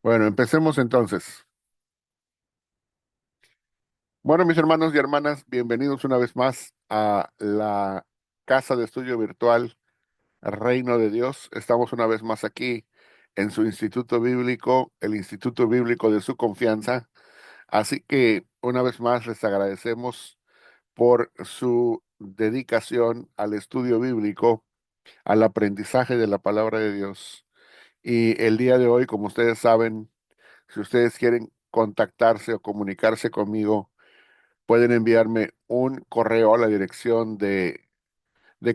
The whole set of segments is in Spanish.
Bueno, empecemos entonces. Bueno, mis hermanos y hermanas, bienvenidos una vez más a la casa de estudio virtual Reino de Dios. Estamos una vez más aquí en su instituto bíblico, el instituto bíblico de su confianza. Así que una vez más les agradecemos por su dedicación al estudio bíblico, al aprendizaje de la palabra de Dios. Y el día de hoy, como ustedes saben, si ustedes quieren contactarse o comunicarse conmigo, pueden enviarme un correo a la dirección de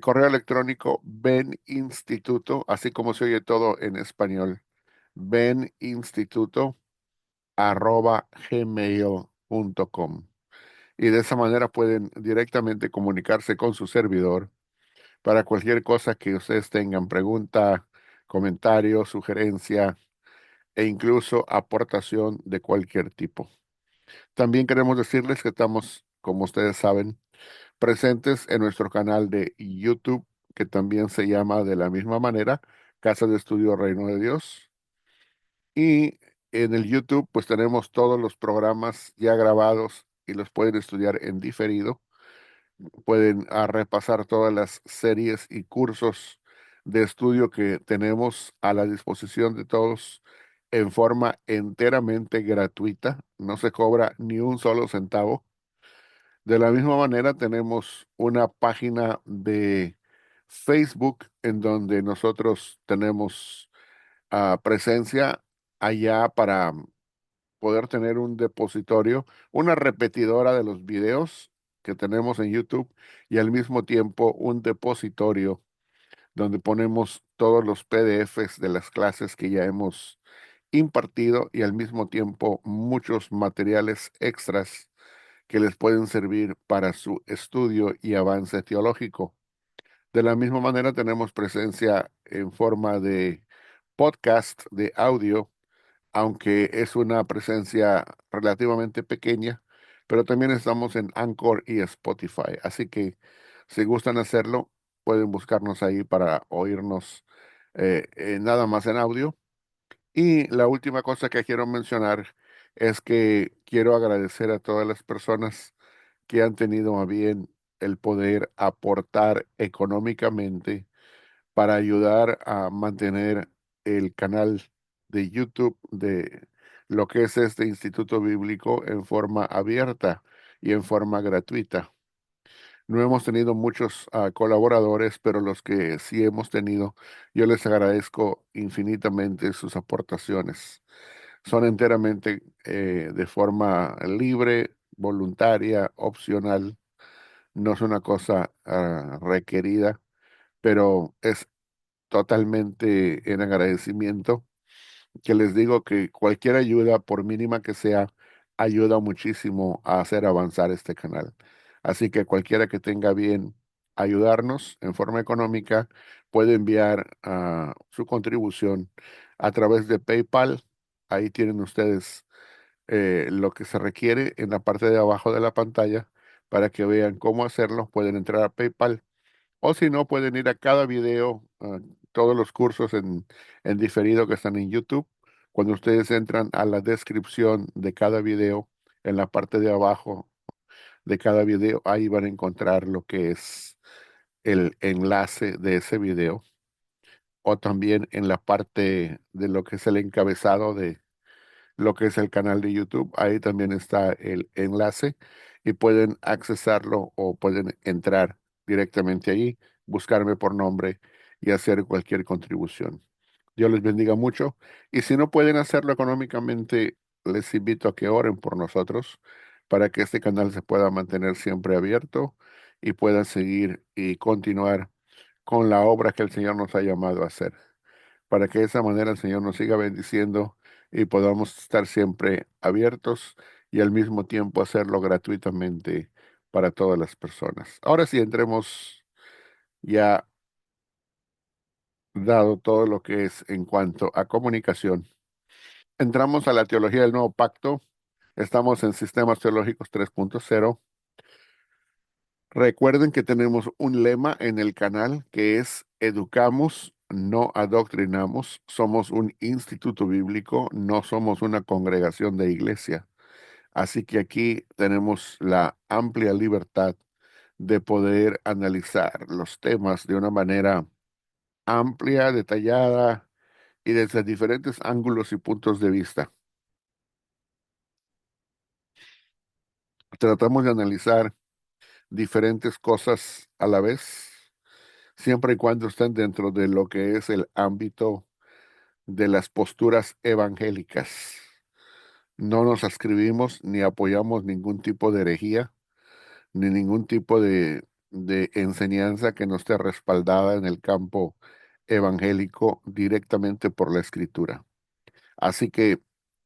correo electrónico beninstituto, así como se oye todo en español, beninstituto@gmail.com. Y de esa manera pueden directamente comunicarse con su servidor para cualquier cosa que ustedes tengan, pregunta, comentario, sugerencia e incluso aportación de cualquier tipo. También queremos decirles que estamos, como ustedes saben, presentes en nuestro canal de YouTube, que también se llama de la misma manera, Casa de Estudio Reino de Dios. Y en el YouTube, pues tenemos todos los programas ya grabados y los pueden estudiar en diferido. Pueden repasar todas las series y cursos de estudio que tenemos a la disposición de todos en forma enteramente gratuita. No se cobra ni un solo centavo. De la misma manera, tenemos una página de Facebook en donde nosotros tenemos presencia allá para poder tener un depositorio, una repetidora de los videos que tenemos en YouTube y al mismo tiempo un depositorio donde ponemos todos los PDFs de las clases que ya hemos impartido y al mismo tiempo muchos materiales extras que les pueden servir para su estudio y avance teológico. De la misma manera tenemos presencia en forma de podcast de audio, aunque es una presencia relativamente pequeña, pero también estamos en Anchor y Spotify. Así que si gustan hacerlo, pueden buscarnos ahí para oírnos nada más en audio. Y la última cosa que quiero mencionar es que quiero agradecer a todas las personas que han tenido a bien el poder aportar económicamente para ayudar a mantener el canal de YouTube de lo que es este Instituto Bíblico en forma abierta y en forma gratuita. No hemos tenido muchos colaboradores, pero los que sí hemos tenido, yo les agradezco infinitamente sus aportaciones. Son enteramente de forma libre, voluntaria, opcional. No es una cosa requerida, pero es totalmente en agradecimiento que les digo que cualquier ayuda, por mínima que sea, ayuda muchísimo a hacer avanzar este canal. Así que cualquiera que tenga bien ayudarnos en forma económica puede enviar su contribución a través de PayPal. Ahí tienen ustedes lo que se requiere en la parte de abajo de la pantalla para que vean cómo hacerlo. Pueden entrar a PayPal o si no, pueden ir a cada video, todos los cursos en diferido que están en YouTube. Cuando ustedes entran a la descripción de cada video, en la parte de abajo de cada video, ahí van a encontrar lo que es el enlace de ese video. O también en la parte de lo que es el encabezado de lo que es el canal de YouTube. Ahí también está el enlace y pueden accesarlo o pueden entrar directamente allí, buscarme por nombre y hacer cualquier contribución. Dios les bendiga mucho. Y si no pueden hacerlo económicamente, les invito a que oren por nosotros para que este canal se pueda mantener siempre abierto y pueda seguir y continuar con la obra que el Señor nos ha llamado a hacer para que de esa manera el Señor nos siga bendiciendo y podamos estar siempre abiertos y al mismo tiempo hacerlo gratuitamente para todas las personas. Ahora sí, entremos ya dado todo lo que es en cuanto a comunicación. Entramos a la teología del nuevo pacto. Estamos en Sistemas Teológicos 3.0. Recuerden que tenemos un lema en el canal que es educamos no adoctrinamos, somos un instituto bíblico, no somos una congregación de iglesia. Así que aquí tenemos la amplia libertad de poder analizar los temas de una manera amplia, detallada y desde diferentes ángulos y puntos de vista. Tratamos de analizar diferentes cosas a la vez, siempre y cuando estén dentro de lo que es el ámbito de las posturas evangélicas. No nos ascribimos ni apoyamos ningún tipo de herejía, ni ningún tipo de enseñanza que no esté respaldada en el campo evangélico directamente por la Escritura. Así que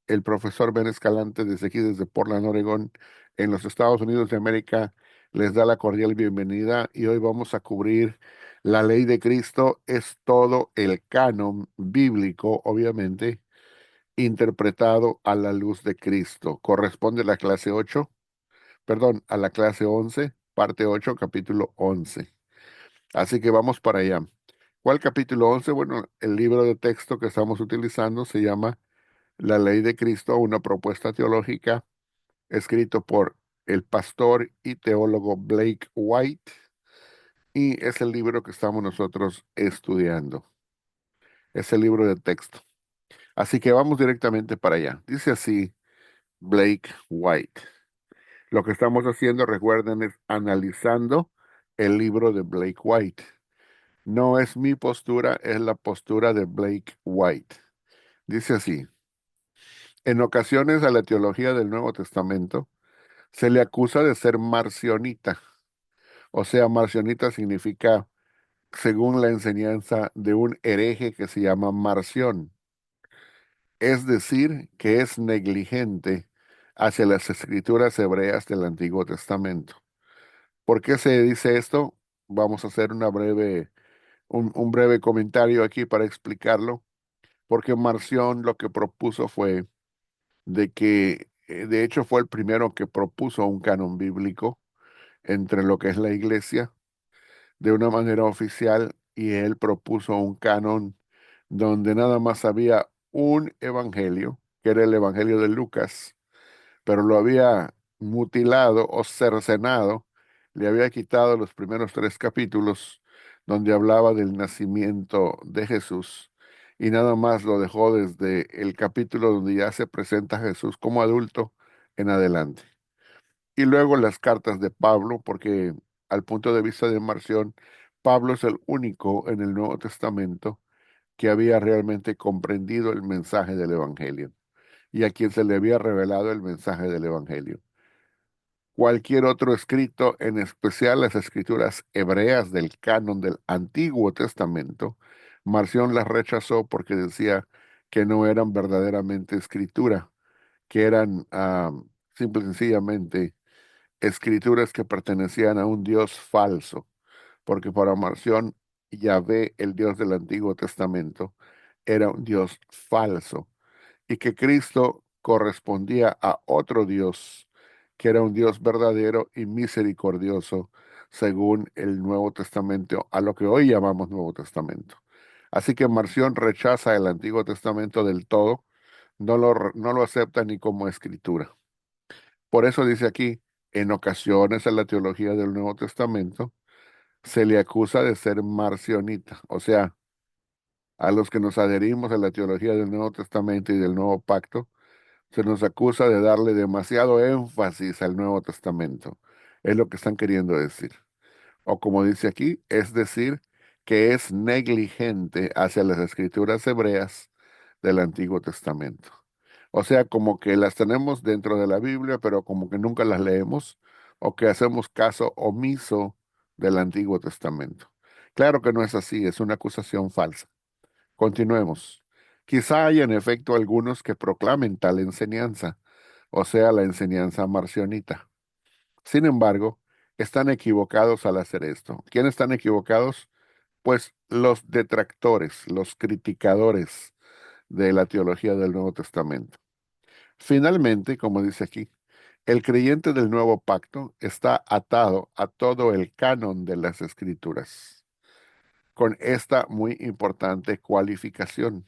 el profesor Ben Escalante, desde aquí, desde Portland, Oregón, en los Estados Unidos de América, les da la cordial bienvenida y hoy vamos a cubrir la ley de Cristo, es todo el canon bíblico, obviamente, interpretado a la luz de Cristo. Corresponde a la clase 8, perdón, a la clase 11, parte 8, capítulo 11. Así que vamos para allá. ¿Cuál capítulo 11? Bueno, el libro de texto que estamos utilizando se llama La Ley de Cristo, una propuesta teológica, escrito por el pastor y teólogo Blake White, y es el libro que estamos nosotros estudiando. Es el libro de texto. Así que vamos directamente para allá. Dice así Blake White. Lo que estamos haciendo, recuerden, es analizando el libro de Blake White. No es mi postura, es la postura de Blake White. Dice así, en ocasiones a la teología del Nuevo Testamento se le acusa de ser marcionita. O sea, marcionita significa, según la enseñanza de un hereje que se llama Marción, es decir, que es negligente hacia las escrituras hebreas del Antiguo Testamento. ¿Por qué se dice esto? Vamos a hacer un breve comentario aquí para explicarlo, porque Marción lo que propuso fue de que, de hecho, fue el primero que propuso un canon bíblico entre lo que es la iglesia de una manera oficial, y él propuso un canon donde nada más había un evangelio, que era el evangelio de Lucas, pero lo había mutilado o cercenado, le había quitado los primeros tres capítulos donde hablaba del nacimiento de Jesús, y nada más lo dejó desde el capítulo donde ya se presenta a Jesús como adulto en adelante. Y luego las cartas de Pablo, porque al punto de vista de Marción, Pablo es el único en el Nuevo Testamento que había realmente comprendido el mensaje del Evangelio y a quien se le había revelado el mensaje del Evangelio. Cualquier otro escrito, en especial las escrituras hebreas del canon del Antiguo Testamento, Marción las rechazó porque decía que no eran verdaderamente escritura, que eran simple y sencillamente escrituras que pertenecían a un Dios falso, porque para Marción, Yahvé, el Dios del Antiguo Testamento, era un Dios falso, y que Cristo correspondía a otro Dios, que era un Dios verdadero y misericordioso, según el Nuevo Testamento, a lo que hoy llamamos Nuevo Testamento. Así que Marción rechaza el Antiguo Testamento del todo, no lo acepta ni como escritura. Por eso dice aquí, en ocasiones a la teología del Nuevo Testamento se le acusa de ser marcionita, o sea, a los que nos adherimos a la teología del Nuevo Testamento y del Nuevo Pacto, se nos acusa de darle demasiado énfasis al Nuevo Testamento. Es lo que están queriendo decir. O como dice aquí, es decir, que es negligente hacia las escrituras hebreas del Antiguo Testamento. O sea, como que las tenemos dentro de la Biblia, pero como que nunca las leemos, o que hacemos caso omiso del Antiguo Testamento. Claro que no es así, es una acusación falsa. Continuemos. Quizá haya en efecto algunos que proclamen tal enseñanza, o sea, la enseñanza marcionita. Sin embargo, están equivocados al hacer esto. ¿Quiénes están equivocados? Pues los detractores, los criticadores de la teología del Nuevo Testamento. Finalmente, como dice aquí, el creyente del nuevo pacto está atado a todo el canon de las escrituras. con esta muy importante cualificación,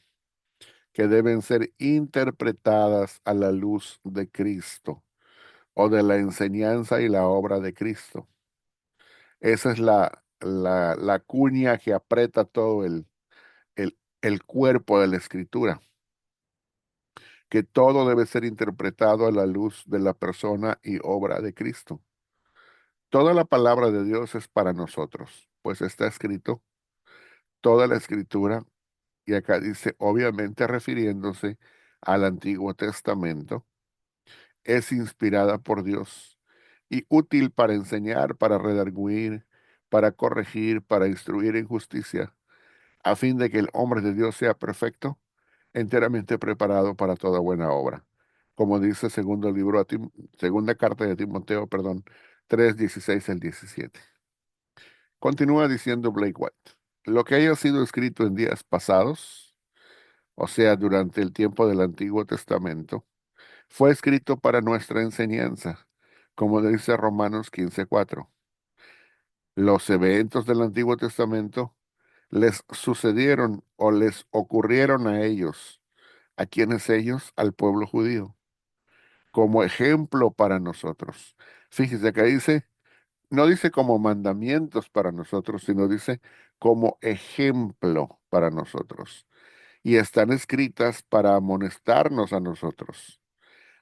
que deben ser interpretadas a la luz de Cristo o de la enseñanza y la obra de Cristo. Esa es la cuña que aprieta todo el cuerpo de la escritura, que todo debe ser interpretado a la luz de la persona y obra de Cristo. Toda la palabra de Dios es para nosotros, pues está escrito toda la escritura, y acá dice, obviamente refiriéndose al Antiguo Testamento, es inspirada por Dios y útil para enseñar, para redarguir, para corregir, para instruir en justicia, a fin de que el hombre de Dios sea perfecto, enteramente preparado para toda buena obra. Como dice segunda carta de Timoteo, perdón, 3:16 al 17. Continúa diciendo Blake White, lo que haya sido escrito en días pasados, o sea, durante el tiempo del Antiguo Testamento, fue escrito para nuestra enseñanza, como dice Romanos 15:4. Los eventos del Antiguo Testamento les sucedieron o les ocurrieron a ellos. ¿A quiénes ellos? Al pueblo judío, como ejemplo para nosotros. Fíjese que dice, no dice como mandamientos para nosotros, sino dice como ejemplo para nosotros. Y están escritas para amonestarnos a nosotros,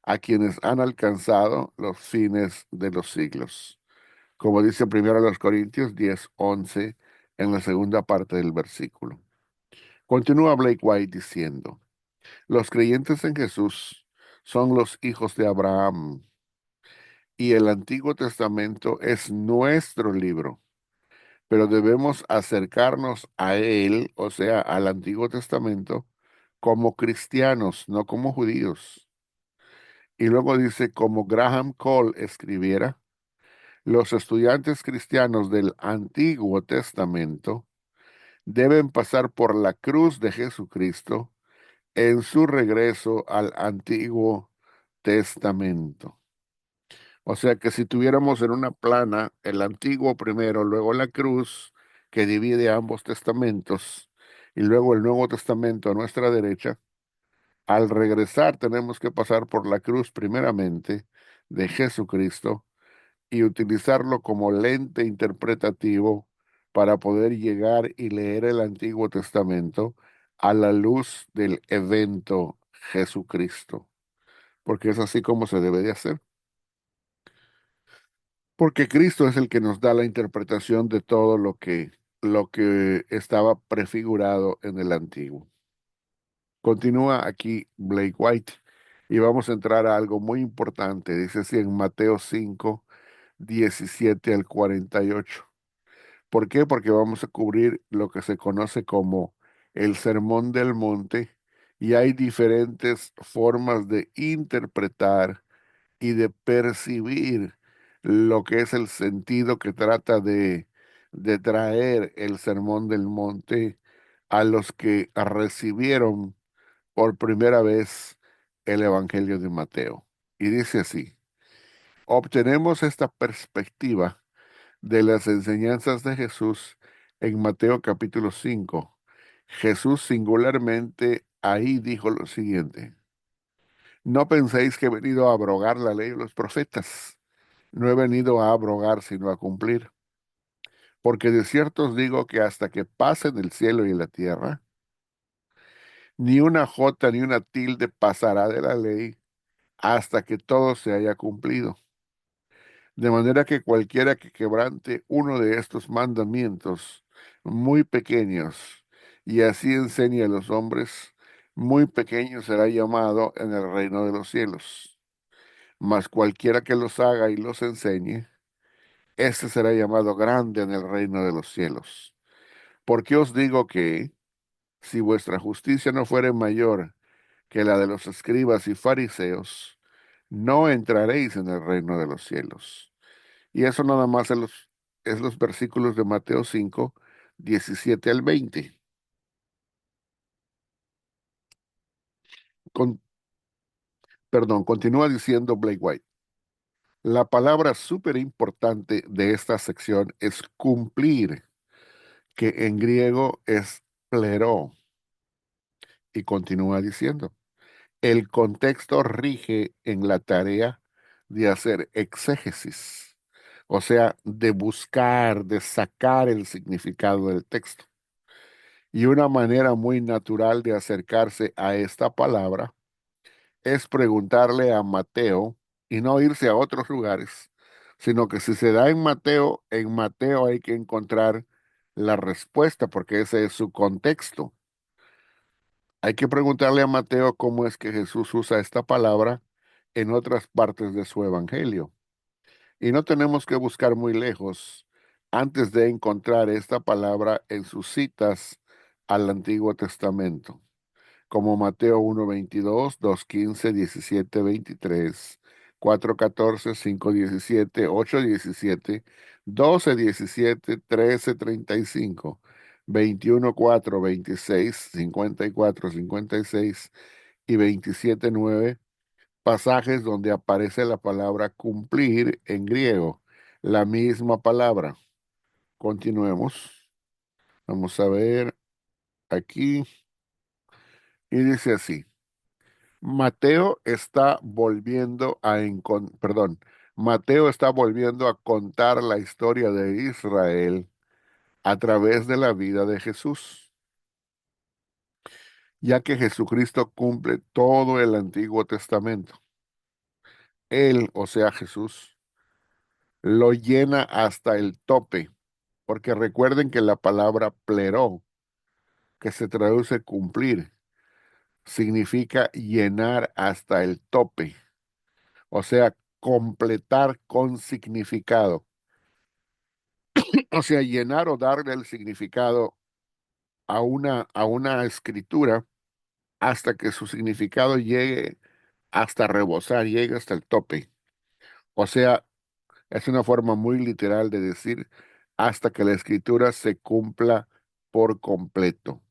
a quienes han alcanzado los fines de los siglos. Como dice primero los Corintios 10:11 en la segunda parte del versículo. Continúa Blake White diciendo, los creyentes en Jesús son los hijos de Abraham y el Antiguo Testamento es nuestro libro, pero debemos acercarnos a él, o sea, al Antiguo Testamento, como cristianos, no como judíos. Y luego dice, como Graham Cole escribiera, los estudiantes cristianos del Antiguo Testamento deben pasar por la cruz de Jesucristo en su regreso al Antiguo Testamento. O sea que si tuviéramos en una plana el Antiguo primero, luego la cruz que divide ambos testamentos y luego el Nuevo Testamento a nuestra derecha, al regresar tenemos que pasar por la cruz primeramente de Jesucristo y utilizarlo como lente interpretativo para poder llegar y leer el Antiguo Testamento a la luz del evento Jesucristo, porque es así como se debe de hacer, porque Cristo es el que nos da la interpretación de todo lo que estaba prefigurado en el Antiguo. Continúa aquí Blake White y vamos a entrar a algo muy importante, dice así en Mateo 5:17 al 48. ¿Por qué? Porque vamos a cubrir lo que se conoce como el Sermón del Monte y hay diferentes formas de interpretar y de percibir lo que es el sentido que trata de traer el Sermón del Monte a los que recibieron por primera vez el Evangelio de Mateo. Y dice así, obtenemos esta perspectiva de las enseñanzas de Jesús en Mateo capítulo 5. Jesús singularmente ahí dijo lo siguiente, no penséis que he venido a abrogar la ley de los profetas, no he venido a abrogar sino a cumplir, porque de cierto os digo que hasta que pasen el cielo y la tierra, ni una jota ni una tilde pasará de la ley hasta que todo se haya cumplido. De manera que cualquiera que quebrante uno de estos mandamientos muy pequeños y así enseñe a los hombres, muy pequeño será llamado en el reino de los cielos. Mas cualquiera que los haga y los enseñe, éste será llamado grande en el reino de los cielos. Porque os digo que, si vuestra justicia no fuere mayor que la de los escribas y fariseos, no entraréis en el reino de los cielos. Y eso nada más es los versículos de Mateo 5:17 al 20. Con, perdón, continúa diciendo Blake White. La palabra súper importante de esta sección es cumplir. que en griego es pleró, y continúa diciendo, el contexto rige en la tarea de hacer exégesis, o sea, de buscar, de sacar el significado del texto. Y una manera muy natural de acercarse a esta palabra es preguntarle a Mateo y no irse a otros lugares, sino que si se da en Mateo hay que encontrar la respuesta porque ese es su contexto. Hay que preguntarle a Mateo cómo es que Jesús usa esta palabra en otras partes de su evangelio. Y no tenemos que buscar muy lejos antes de encontrar esta palabra en sus citas al Antiguo Testamento, como Mateo 1:22, 2:15, 17:23, 4:14, 5:17, 8:17, 12:17, 13:35, 21:4, 26, 54, 56 y 27:9, pasajes donde aparece la palabra cumplir en griego, la misma palabra. Continuemos. Vamos a ver aquí y dice así. Mateo está volviendo a contar la historia de Israel a través de la vida de Jesús, ya que Jesucristo cumple todo el Antiguo Testamento. Él, o sea, Jesús, lo llena hasta el tope, porque recuerden que la palabra pleró, que se traduce cumplir, significa llenar hasta el tope, o sea, completar con significado. O sea, llenar o darle el significado a una escritura hasta que su significado llegue hasta rebosar, llegue hasta el tope. O sea, es una forma muy literal de decir hasta que la escritura se cumpla por completo.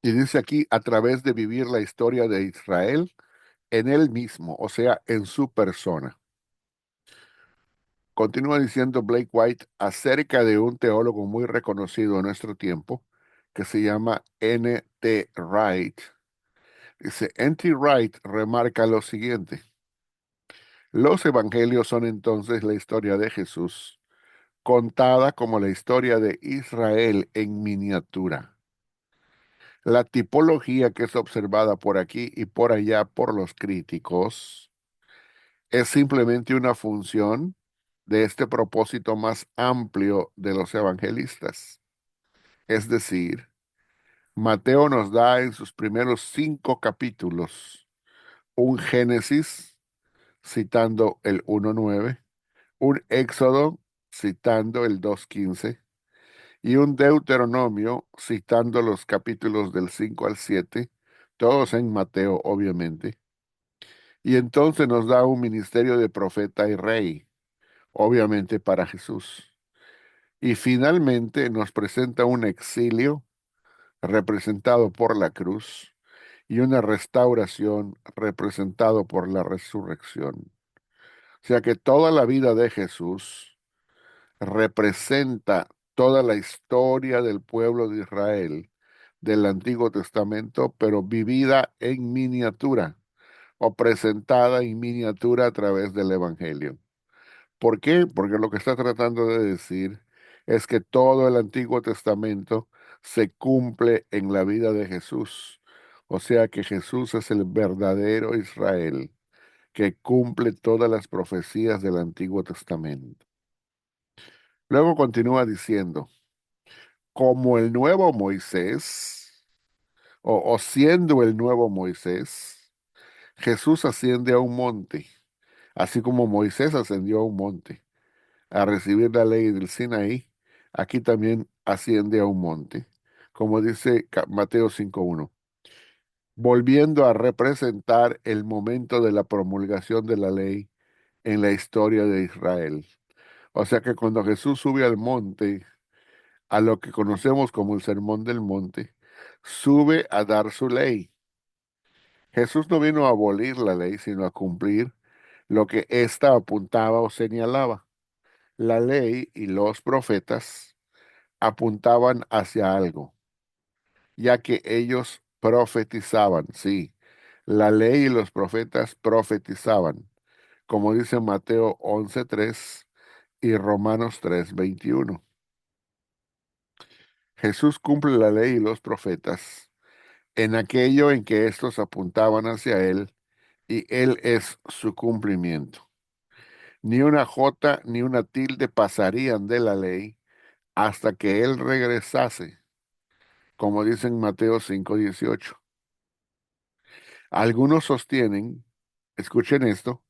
Y dice aquí, a través de vivir la historia de Israel en él mismo, o sea, en su persona. Continúa diciendo Blake White acerca de un teólogo muy reconocido en nuestro tiempo que se llama N. T. Wright. Dice, N. T. Wright remarca lo siguiente. Los evangelios son entonces la historia de Jesús, contada como la historia de Israel en miniatura. La tipología que es observada por aquí y por allá por los críticos es simplemente una función de este propósito más amplio de los evangelistas. Es decir, Mateo nos da en sus primeros 5 capítulos un Génesis citando el 1:9, un Éxodo citando el 2:15 y un Deuteronomio citando los capítulos del 5 al 7, todos en Mateo, obviamente. Y entonces nos da un ministerio de profeta y rey, obviamente para Jesús. Y finalmente nos presenta un exilio representado por la cruz y una restauración representado por la resurrección. O sea que toda la vida de Jesús representa toda la historia del pueblo de Israel del Antiguo Testamento, pero vivida en miniatura o presentada en miniatura a través del Evangelio. ¿Por qué? Porque lo que está tratando de decir es que todo el Antiguo Testamento se cumple en la vida de Jesús. O sea que Jesús es el verdadero Israel que cumple todas las profecías del Antiguo Testamento. Luego continúa diciendo, como el nuevo Moisés, o siendo el nuevo Moisés, Jesús asciende a un monte, así como Moisés ascendió a un monte a recibir la ley del Sinaí, aquí también asciende a un monte, como dice Mateo 5:1, volviendo a representar el momento de la promulgación de la ley en la historia de Israel. O sea que cuando Jesús sube al monte, a lo que conocemos como el Sermón del Monte, sube a dar su ley. Jesús no vino a abolir la ley, sino a cumplir lo que ésta apuntaba o señalaba. La ley y los profetas apuntaban hacia algo, ya que ellos profetizaban, sí, la ley y los profetas profetizaban, como dice Mateo 11:3 y Romanos 3:21. Jesús cumple la ley y los profetas en aquello en que éstos apuntaban hacia Él, y Él es su cumplimiento. Ni una jota ni una tilde pasarían de la ley hasta que Él regresase, como dice en Mateo 5:18. Algunos sostienen, escuchen esto,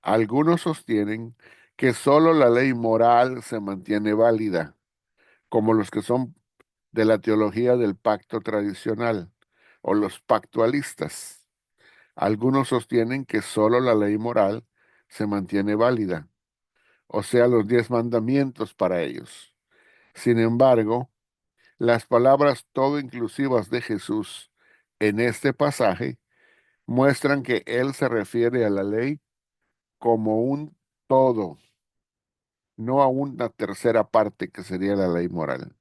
algunos sostienen que sólo la ley moral se mantiene válida, como los que son de la teología del pacto tradicional o los pactualistas. Algunos sostienen que sólo la ley moral se mantiene válida, o sea, los 10 mandamientos para ellos. Sin embargo, las palabras todo inclusivas de Jesús en este pasaje muestran que Él se refiere a la ley como un todo, no a una tercera parte que sería la ley moral.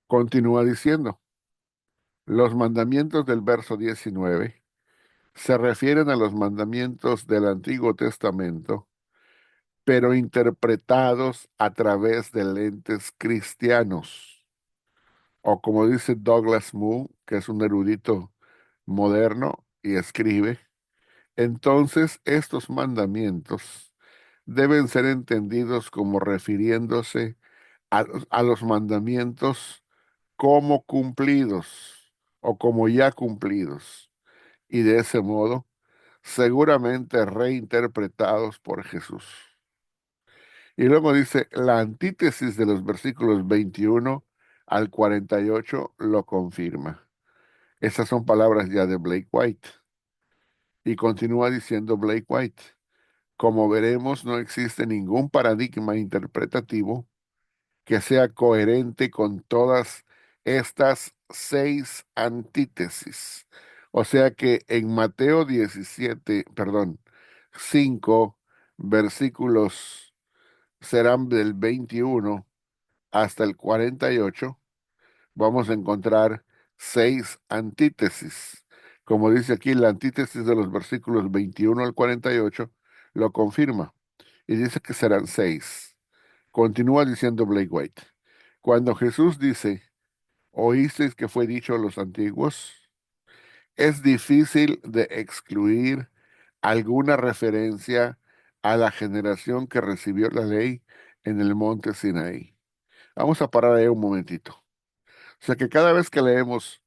Continúa diciendo, los mandamientos del verso 19 se refieren a los mandamientos del Antiguo Testamento, pero interpretados a través de lentes cristianos. O como dice Douglas Moo, que es un erudito moderno y escribe, entonces estos mandamientos deben ser entendidos como refiriéndose a los mandamientos como cumplidos o como ya cumplidos, y de ese modo seguramente reinterpretados por Jesús. Y luego dice, la antítesis de los versículos 21 al 48 lo confirma. Esas son palabras ya de Blake White. Y continúa diciendo Blake White, como veremos, no existe ningún paradigma interpretativo que sea coherente con todas estas 6 antítesis. O sea que en Mateo 17, perdón, 5 versículos serán del 21 hasta el 48, vamos a encontrar 6 antítesis. Como dice aquí, la antítesis de los versículos 21 al 48 lo confirma y dice que serán 6. Continúa diciendo Blake White. Cuando Jesús dice, oísteis que fue dicho a los antiguos, es difícil de excluir alguna referencia a la generación que recibió la ley en el monte Sinaí. Vamos a parar ahí un momentito. O sea que cada vez que leemos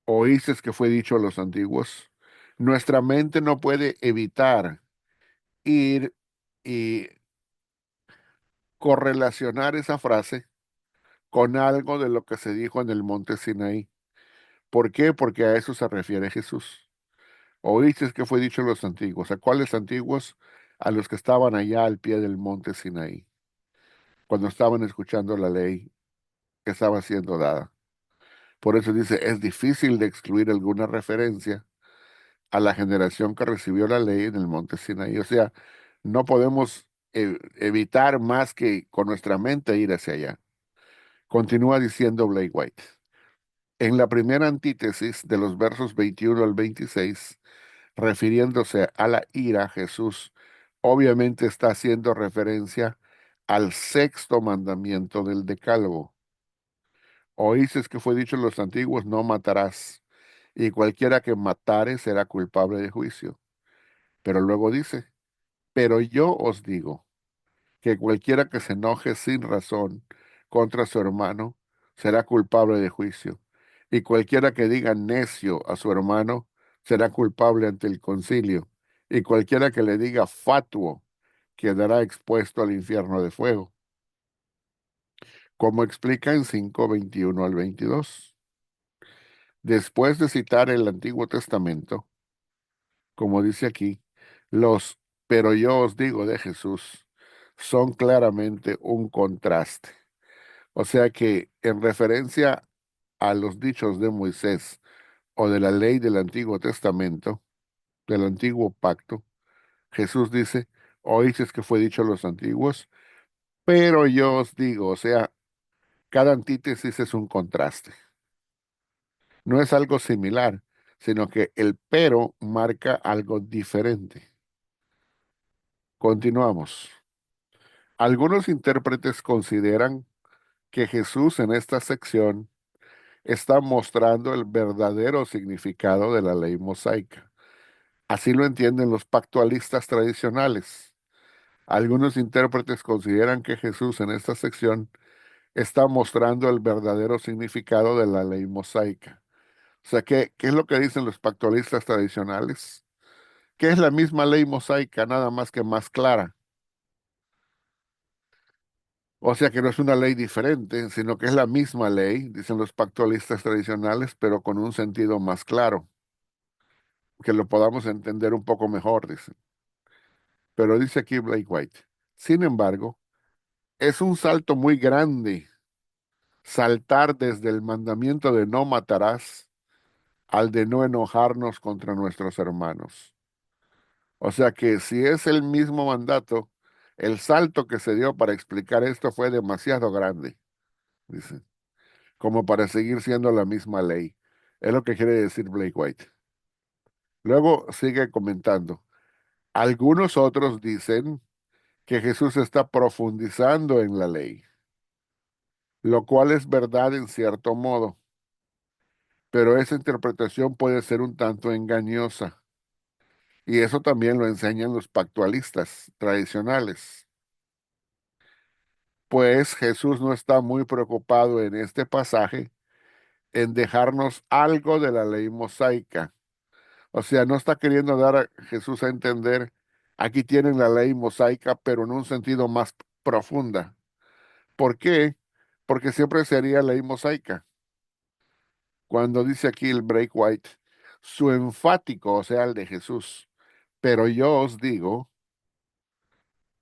oísteis que fue dicho a los antiguos, nuestra mente no puede evitar ir y correlacionar esa frase con algo de lo que se dijo en el monte Sinaí. ¿Por qué? Porque a eso se refiere Jesús. Oíste que fue dicho a los antiguos. ¿A cuáles antiguos? A los que estaban allá al pie del monte Sinaí, cuando estaban escuchando la ley que estaba siendo dada. Por eso dice, es difícil de excluir alguna referencia a la generación que recibió la ley en el monte Sinaí. O sea, no podemos evitar más que con nuestra mente ir hacia allá. Continúa diciendo Blake White. En la primera antítesis de los versos 21 al 26, refiriéndose a la ira, Jesús obviamente está haciendo referencia al sexto mandamiento del Decálogo. Oíste que fue dicho en los antiguos, no matarás, y cualquiera que matare será culpable de juicio. Pero luego dice, pero yo os digo que cualquiera que se enoje sin razón contra su hermano será culpable de juicio, y cualquiera que diga necio a su hermano será culpable ante el concilio, y cualquiera que le diga fatuo quedará expuesto al infierno de fuego, como explica en 5:21 al 22. Después de citar el Antiguo Testamento, como dice aquí, los pero yo os digo de Jesús son claramente un contraste. O sea que en referencia a los dichos de Moisés o de la ley del Antiguo Testamento, del Antiguo Pacto, Jesús dice, Oísteis que fue dicho a los antiguos, pero yo os digo, o sea, cada antítesis es un contraste. No es algo similar, sino que el pero marca algo diferente. Continuamos. Algunos intérpretes consideran que Jesús en esta sección está mostrando el verdadero significado de la ley mosaica. Así lo entienden los pactualistas tradicionales. Algunos intérpretes consideran que Jesús en esta sección está mostrando el verdadero significado de la ley mosaica. O sea, ¿qué es lo que dicen los pactualistas tradicionales? Que es la misma ley mosaica, nada más que más clara. O sea que no es una ley diferente, sino que es la misma ley, dicen los pactualistas tradicionales, pero con un sentido más claro, que lo podamos entender un poco mejor, dicen. Pero dice aquí Blake White. Sin embargo, es un salto muy grande saltar desde el mandamiento de no matarás al de no enojarnos contra nuestros hermanos. O sea que si es el mismo mandato, el salto que se dio para explicar esto fue demasiado grande, dice, como para seguir siendo la misma ley. Es lo que quiere decir Blake White. Luego sigue comentando. Algunos otros dicen que Jesús está profundizando en la ley, lo cual es verdad en cierto modo, pero esa interpretación puede ser un tanto engañosa. Y eso también lo enseñan los pactualistas tradicionales. Pues Jesús no está muy preocupado en este pasaje en dejarnos algo de la ley mosaica. O sea, no está queriendo dar a Jesús a entender, aquí tienen la ley mosaica, pero en un sentido más profunda. ¿Por qué? Porque siempre sería ley mosaica. Cuando dice aquí el Break White, su enfático, o sea, el de Jesús. Pero yo os digo,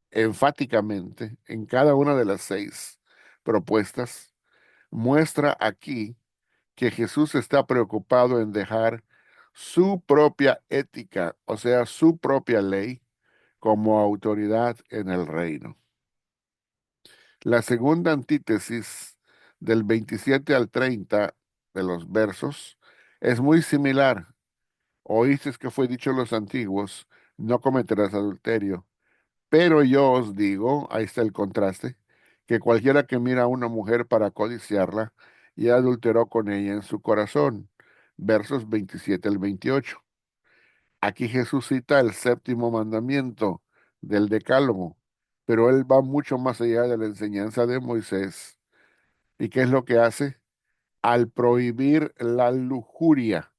enfáticamente, en cada una de las 6 propuestas, muestra aquí que Jesús está preocupado en dejar su propia ética, o sea, su propia ley, como autoridad en el reino. La segunda antítesis del 27 al 30 de los versos es muy similar. Oíste que fue dicho a los antiguos, no cometerás adulterio. Pero yo os digo, ahí está el contraste, que cualquiera que mira a una mujer para codiciarla, ya adulteró con ella en su corazón. Versos 27 al 28. Aquí Jesús cita el séptimo mandamiento del Decálogo, pero él va mucho más allá de la enseñanza de Moisés. ¿Y qué es lo que hace? Al prohibir la lujuria.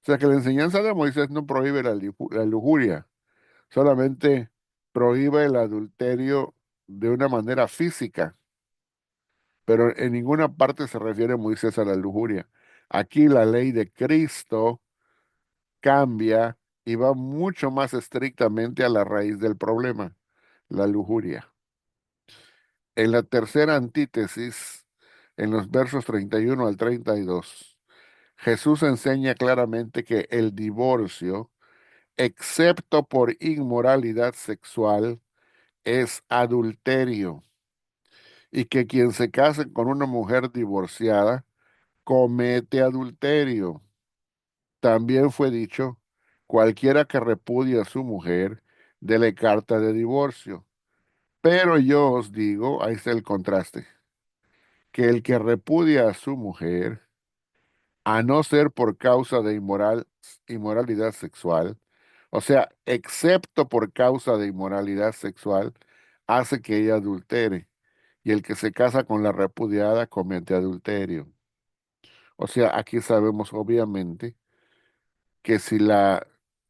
O sea que la enseñanza de Moisés no prohíbe la lujuria, solamente prohíbe el adulterio de una manera física, pero en ninguna parte se refiere Moisés a la lujuria. Aquí la ley de Cristo cambia y va mucho más estrictamente a la raíz del problema, la lujuria. En la tercera antítesis, en los versos 31 al 32, Jesús enseña claramente que el divorcio, excepto por inmoralidad sexual, es adulterio y que quien se case con una mujer divorciada comete adulterio. También fue dicho, cualquiera que repudie a su mujer, dele carta de divorcio. Pero yo os digo, ahí está el contraste, que el que repudia a su mujer, a no ser por causa de inmoralidad sexual, o sea, excepto por causa de inmoralidad sexual, hace que ella adultere, y el que se casa con la repudiada comete adulterio. O sea, aquí sabemos obviamente que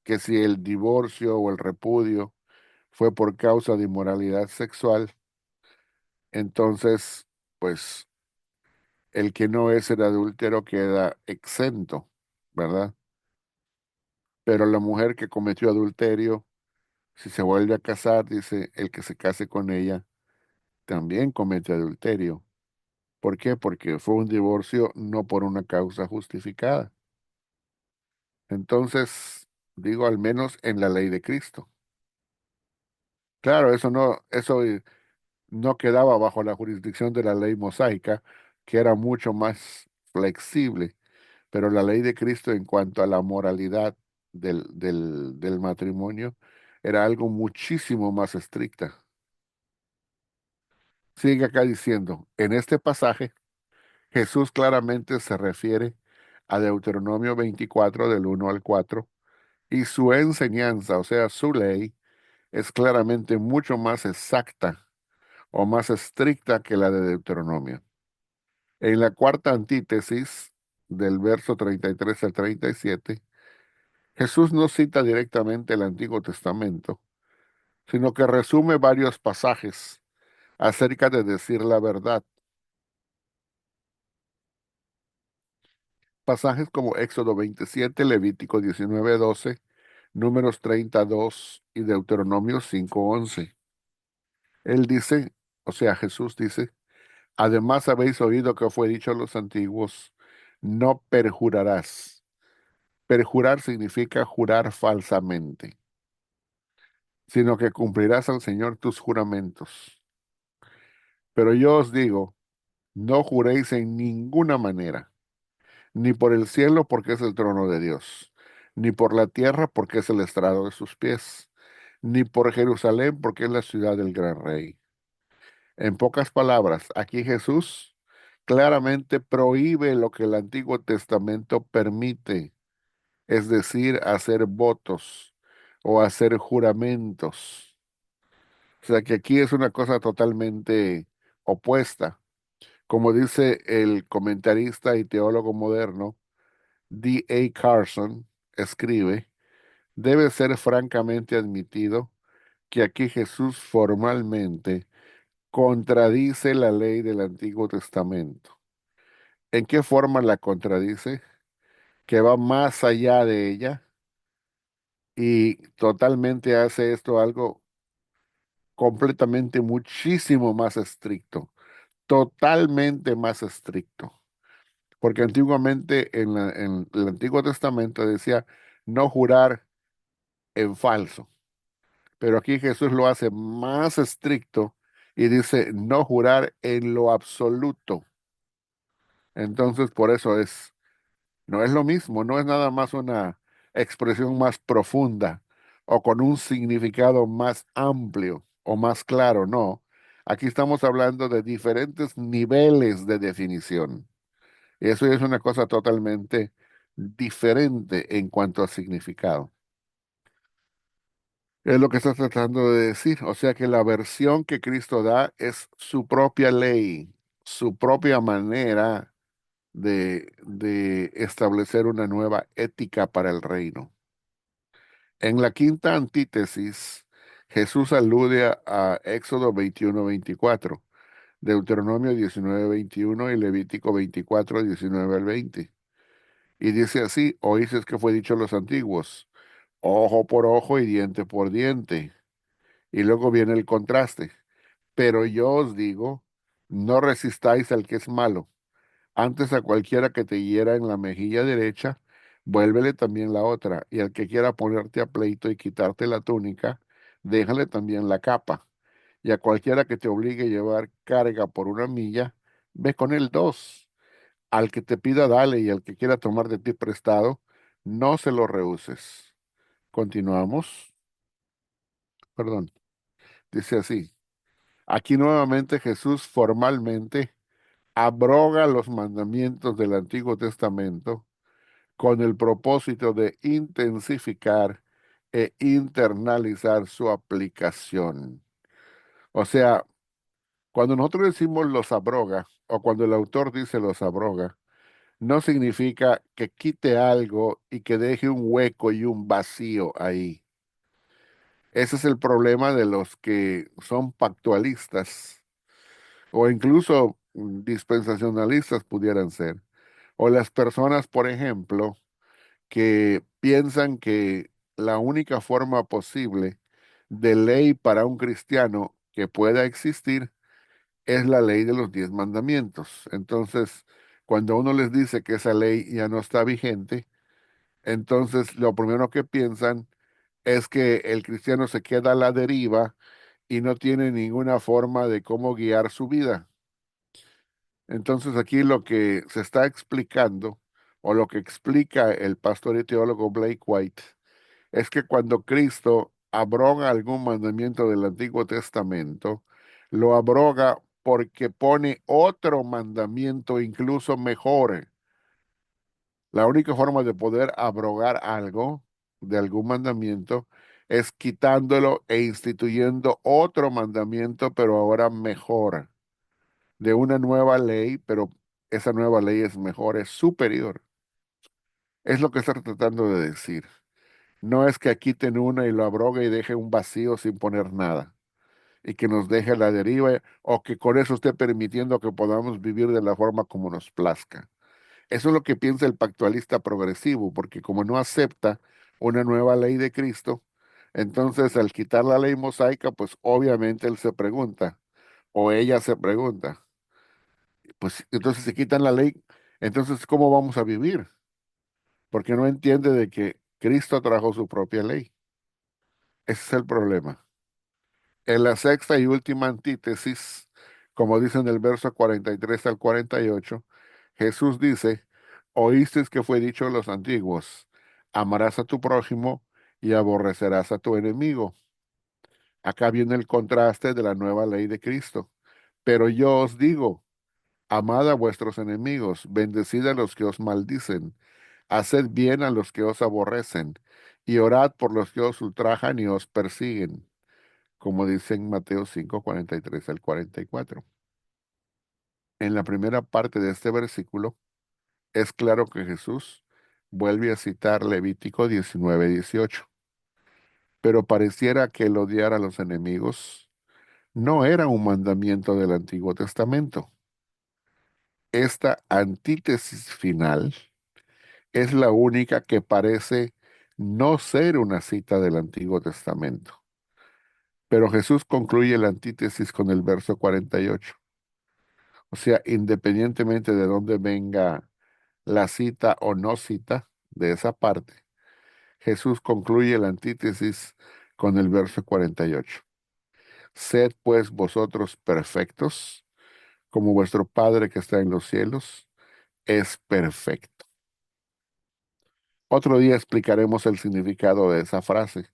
que si el divorcio o el repudio fue por causa de inmoralidad sexual, entonces, pues, el que no es el adúltero queda exento, ¿verdad? Pero la mujer que cometió adulterio, si se vuelve a casar, dice, el que se case con ella también comete adulterio. ¿Por qué? Porque fue un divorcio no por una causa justificada. Entonces, digo, al menos en la ley de Cristo. Claro, eso no quedaba bajo la jurisdicción de la ley mosaica, que era mucho más flexible, pero la ley de Cristo en cuanto a la moralidad del matrimonio era algo muchísimo más estricta. Sigue acá diciendo, en este pasaje Jesús claramente se refiere a Deuteronomio 24 del 1 al 4 y su enseñanza, o sea, su ley, es claramente mucho más exacta o más estricta que la de Deuteronomio. En la cuarta antítesis del verso 33 al 37, Jesús no cita directamente el Antiguo Testamento, sino que resume varios pasajes acerca de decir la verdad. Pasajes como Éxodo 27, Levítico 19:12, Números 32 y Deuteronomio 5:11. Él dice, o sea, Jesús dice, además habéis oído que fue dicho a los antiguos, no perjurarás. Perjurar significa jurar falsamente, sino que cumplirás al Señor tus juramentos. Pero yo os digo, no juréis en ninguna manera, ni por el cielo porque es el trono de Dios, ni por la tierra porque es el estrado de sus pies, ni por Jerusalén porque es la ciudad del gran rey. En pocas palabras, aquí Jesús claramente prohíbe lo que el Antiguo Testamento permite, es decir, hacer votos o hacer juramentos. O sea que aquí es una cosa totalmente opuesta. Como dice el comentarista y teólogo moderno D. A. Carson, escribe, debe ser francamente admitido que aquí Jesús formalmente contradice la ley del Antiguo Testamento. ¿En qué forma la contradice? Que va más allá de ella y totalmente hace esto algo completamente muchísimo más estricto, totalmente más estricto. Porque antiguamente en el Antiguo Testamento decía no jurar en falso, pero aquí Jesús lo hace más estricto y dice no jurar en lo absoluto. Entonces, por eso no es lo mismo, no es nada más una expresión más profunda o con un significado más amplio o más claro, no. Aquí estamos hablando de diferentes niveles de definición. Y eso es una cosa totalmente diferente en cuanto a significado. Es lo que está tratando de decir. O sea que la versión que Cristo da es su propia ley, su propia manera de establecer una nueva ética para el reino. En la quinta antítesis, Jesús alude a Éxodo 21:24, Deuteronomio 19:21 y Levítico 24:19 al 20. Y dice así, oíste que fue dicho a los antiguos, ojo por ojo y diente por diente. Y luego viene el contraste. Pero yo os digo, no resistáis al que es malo. Antes a cualquiera que te hiera en la mejilla derecha, vuélvele también la otra. Y al que quiera ponerte a pleito y quitarte la túnica, déjale también la capa. Y a cualquiera que te obligue a llevar carga por 1 milla, ve con él 2. Al que te pida, dale, y al que quiera tomar de ti prestado, no se lo rehuses. Continuamos. Perdón. Dice así. Aquí nuevamente Jesús formalmente abroga los mandamientos del Antiguo Testamento con el propósito de intensificar e internalizar su aplicación. O sea, cuando nosotros decimos los abroga, o cuando el autor dice los abroga, no significa que quite algo y que deje un hueco y un vacío ahí. Ese es el problema de los que son pactualistas o incluso dispensacionalistas pudieran ser. O las personas, por ejemplo, que piensan que la única forma posible de ley para un cristiano que pueda existir es la ley de los 10 mandamientos. Entonces, cuando uno les dice que esa ley ya no está vigente, entonces lo primero que piensan es que el cristiano se queda a la deriva y no tiene ninguna forma de cómo guiar su vida. Entonces aquí lo que se está explicando, o lo que explica el pastor y teólogo Blake White, es que cuando Cristo abroga algún mandamiento del Antiguo Testamento, lo abroga porque pone otro mandamiento incluso mejor. La única forma de poder abrogar algo de algún mandamiento es quitándolo e instituyendo otro mandamiento, pero ahora mejor, de una nueva ley, pero esa nueva ley es mejor, es superior. Es lo que está tratando de decir. No es que quiten una y lo abrogue y deje un vacío sin poner nada y que nos deje a la deriva o que con eso esté permitiendo que podamos vivir de la forma como nos plazca. Eso es lo que piensa el pactualista progresivo, porque como no acepta una nueva ley de Cristo, entonces al quitar la ley mosaica, pues obviamente él se pregunta, o ella se pregunta, pues entonces si quitan la ley, entonces ¿cómo vamos a vivir? Porque no entiende de que Cristo trajo su propia ley. Ese es el problema. En la sexta y última antítesis, como dice en el verso 43 al 48, Jesús dice, oísteis que fue dicho a los antiguos, amarás a tu prójimo y aborrecerás a tu enemigo. Acá viene el contraste de la nueva ley de Cristo. Pero yo os digo, amad a vuestros enemigos, bendecid a los que os maldicen, haced bien a los que os aborrecen, y orad por los que os ultrajan y os persiguen, como dice en Mateo 5 43 al 44. En la primera parte de este versículo es claro que Jesús vuelve a citar Levítico 19:18, pero pareciera que el odiar a los enemigos no era un mandamiento del Antiguo Testamento. Esta antítesis final es la única que parece no ser una cita del Antiguo Testamento. Pero Jesús concluye la antítesis con el verso 48. O sea, independientemente de dónde venga la cita o no cita de esa parte, Jesús concluye la antítesis con el verso 48. Sed pues vosotros perfectos, como vuestro Padre que está en los cielos es perfecto. Otro día explicaremos el significado de esa frase,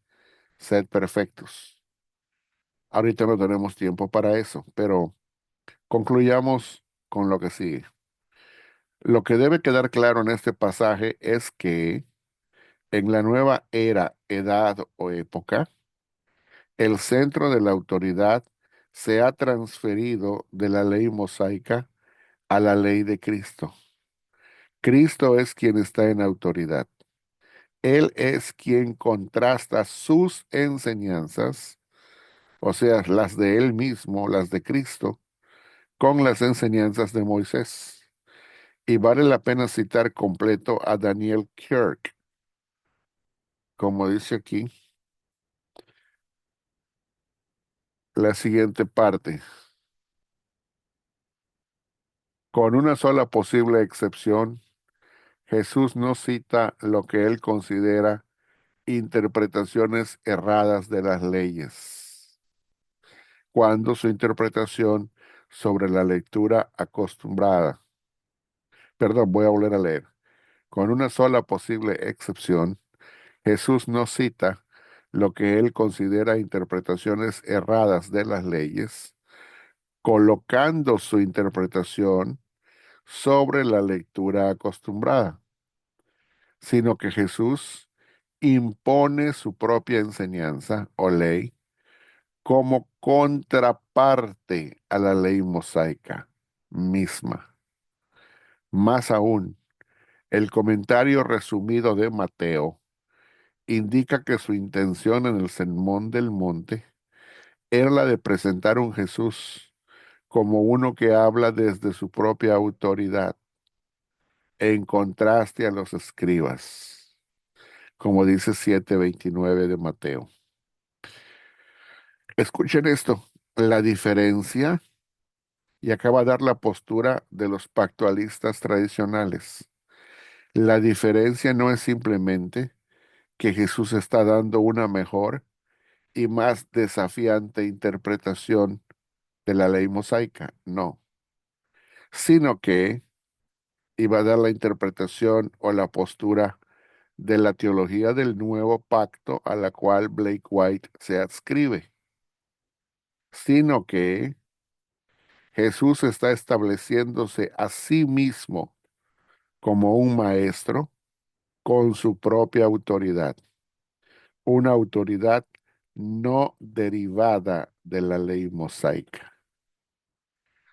sed perfectos. Ahorita no tenemos tiempo para eso, pero concluyamos con lo que sigue. Lo que debe quedar claro en este pasaje es que en la nueva era, edad o época, el centro de la autoridad se ha transferido de la ley mosaica a la ley de Cristo. Cristo es quien está en autoridad. Él es quien contrasta sus enseñanzas, o sea, las de él mismo, las de Cristo, con las enseñanzas de Moisés. Y vale la pena citar completo a Daniel Kirk, como dice aquí la siguiente parte. Con una sola posible excepción, Jesús no cita lo que él considera interpretaciones erradas de las leyes, cuando su interpretación sobre la lectura acostumbrada, perdón, voy a volver a leer, con una sola posible excepción, Jesús no cita lo que él considera interpretaciones erradas de las leyes, colocando su interpretación sobre la lectura acostumbrada, sino que Jesús impone su propia enseñanza o ley como contraparte a la ley mosaica misma. Más aún, el comentario resumido de Mateo indica que su intención en el Sermón del Monte era la de presentar un Jesús como uno que habla desde su propia autoridad, en contraste a los escribas, como dice 7:29 de Mateo. Escuchen esto, la diferencia, y acaba de dar la postura de los pactualistas tradicionales. La diferencia no es simplemente que Jesús está dando una mejor y más desafiante interpretación de la ley mosaica, no, sino que iba a dar la interpretación o la postura de la teología del nuevo pacto a la cual Blake White se adscribe, sino que Jesús está estableciéndose a sí mismo como un maestro con su propia autoridad, una autoridad no derivada de la ley mosaica,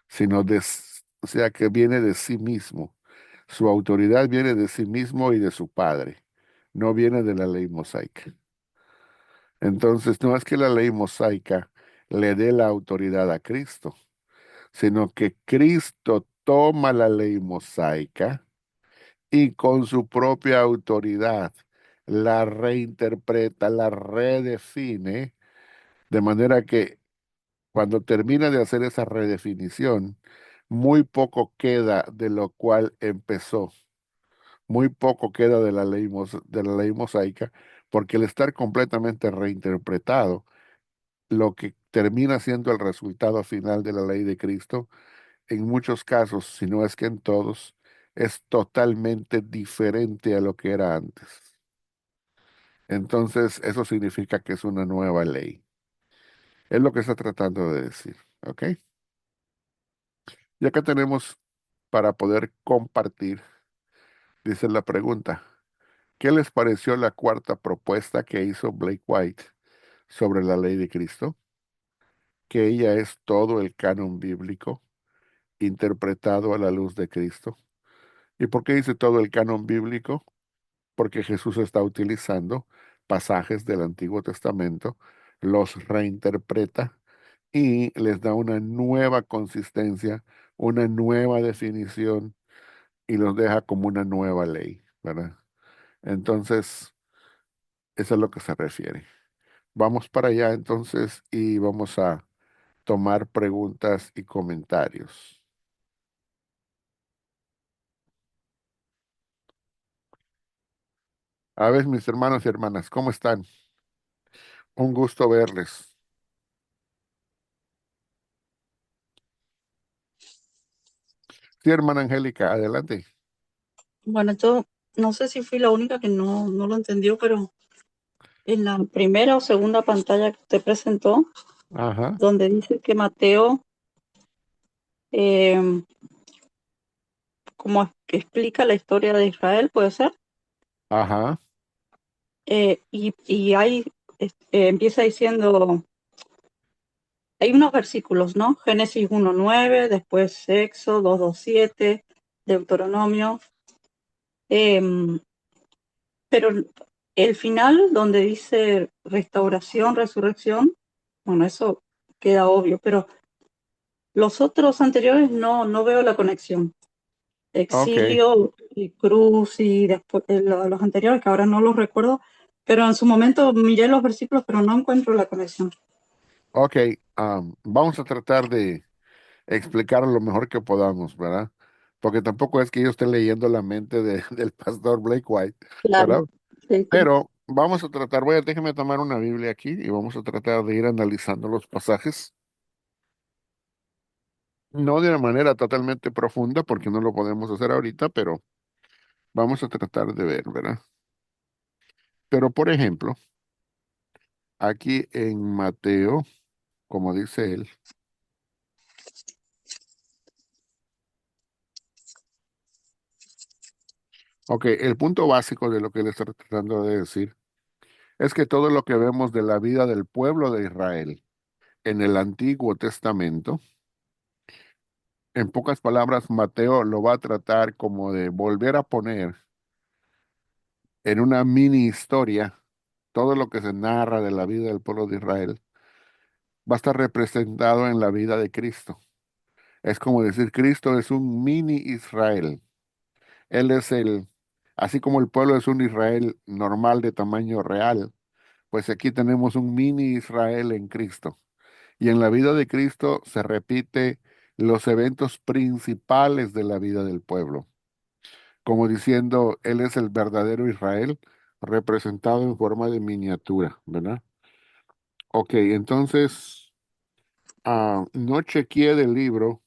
sino o sea, que viene de sí mismo. Su autoridad viene de sí mismo y de su Padre, no viene de la ley mosaica. Entonces, no es que la ley mosaica le dé la autoridad a Cristo, sino que Cristo toma la ley mosaica y con su propia autoridad la reinterpreta, la redefine, de manera que cuando termina de hacer esa redefinición, muy poco queda de lo cual empezó, muy poco queda de la ley, de la ley mosaica, porque el estar completamente reinterpretado, lo que termina siendo el resultado final de la ley de Cristo, en muchos casos, si no es que en todos, es totalmente diferente a lo que era antes. Entonces, eso significa que es una nueva ley. Es lo que está tratando de decir, ¿ok? Y acá tenemos para poder compartir, dice la pregunta, ¿qué les pareció la cuarta propuesta que hizo Blake White sobre la ley de Cristo? Que ella es todo el canon bíblico interpretado a la luz de Cristo. ¿Y por qué dice todo el canon bíblico? Porque Jesús está utilizando pasajes del Antiguo Testamento, los reinterpreta y les da una nueva consistencia, una nueva definición y los deja como una nueva ley, ¿verdad? Entonces, eso es lo que se refiere. Vamos para allá entonces y vamos a tomar preguntas y comentarios. A ver, mis hermanos y hermanas, ¿cómo están? Un gusto verles. Sí, hermana Angélica, adelante. Bueno, yo no sé si fui la única que no lo entendió, pero en la primera o segunda pantalla que usted presentó, Ajá, donde dice que Mateo, eh, como que explica la historia de Israel, puede ser, ajá, y ahí empieza diciendo, hay unos versículos, ¿no? Génesis 1:9, después Éxodo 2:7, Deuteronomio, em, pero el final, donde dice restauración, resurrección, bueno, eso queda obvio, pero los otros anteriores no veo la conexión. ok, Exilio y cruz y después los anteriores, que ahora no los recuerdo, pero en su momento miré los versículos, pero no encuentro la conexión. ok. Vamos a tratar de explicar lo mejor que podamos, ¿verdad? Porque tampoco es que yo esté leyendo la mente del pastor Blake White, ¿verdad? Claro, sí, sí. Pero vamos a tratar, déjeme tomar una Biblia aquí y vamos a tratar de ir analizando los pasajes, no de una manera totalmente profunda, porque no lo podemos hacer ahorita, pero vamos a tratar de ver, ¿verdad? Pero, por ejemplo, aquí en Mateo, como dice él, ok, el punto básico de lo que él está tratando de decir es que todo lo que vemos de la vida del pueblo de Israel en el Antiguo Testamento, en pocas palabras, Mateo lo va a tratar como de volver a poner en una mini historia todo lo que se narra de la vida del pueblo de Israel, va a estar representado en la vida de Cristo. Es como decir, Cristo es un mini Israel. Él es así como el pueblo es un Israel normal de tamaño real, pues aquí tenemos un mini Israel en Cristo. Y en la vida de Cristo se repite los eventos principales de la vida del pueblo, como diciendo, Él es el verdadero Israel representado en forma de miniatura, ¿verdad? Ok, entonces no chequeé del libro,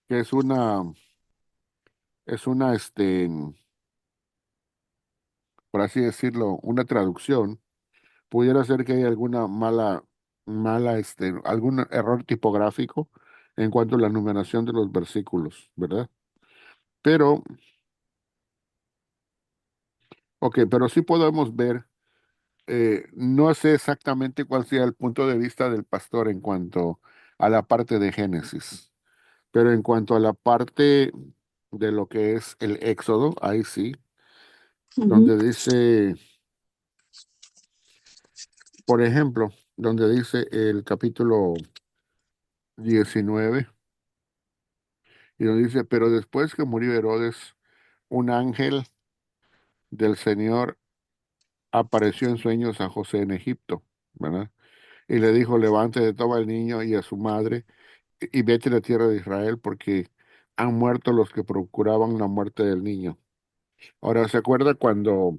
que es una, por así decirlo, una traducción. Pudiera ser que haya alguna algún error tipográfico en cuanto a la numeración de los versículos, ¿verdad? Pero, ok, pero sí podemos ver, no sé exactamente cuál sea el punto de vista del pastor en cuanto a la parte de Génesis, pero en cuanto a la parte de lo que es el Éxodo, ahí sí, Ujú. donde dice, por ejemplo, donde dice el capítulo 19 y donde dice, pero después que murió Herodes, un ángel del Señor apareció en sueños a José en Egipto, ¿verdad? Y le dijo, levántate, toma al niño y a su madre y vete a la tierra de Israel porque han muerto los que procuraban la muerte del niño. Ahora, ¿se acuerda cuando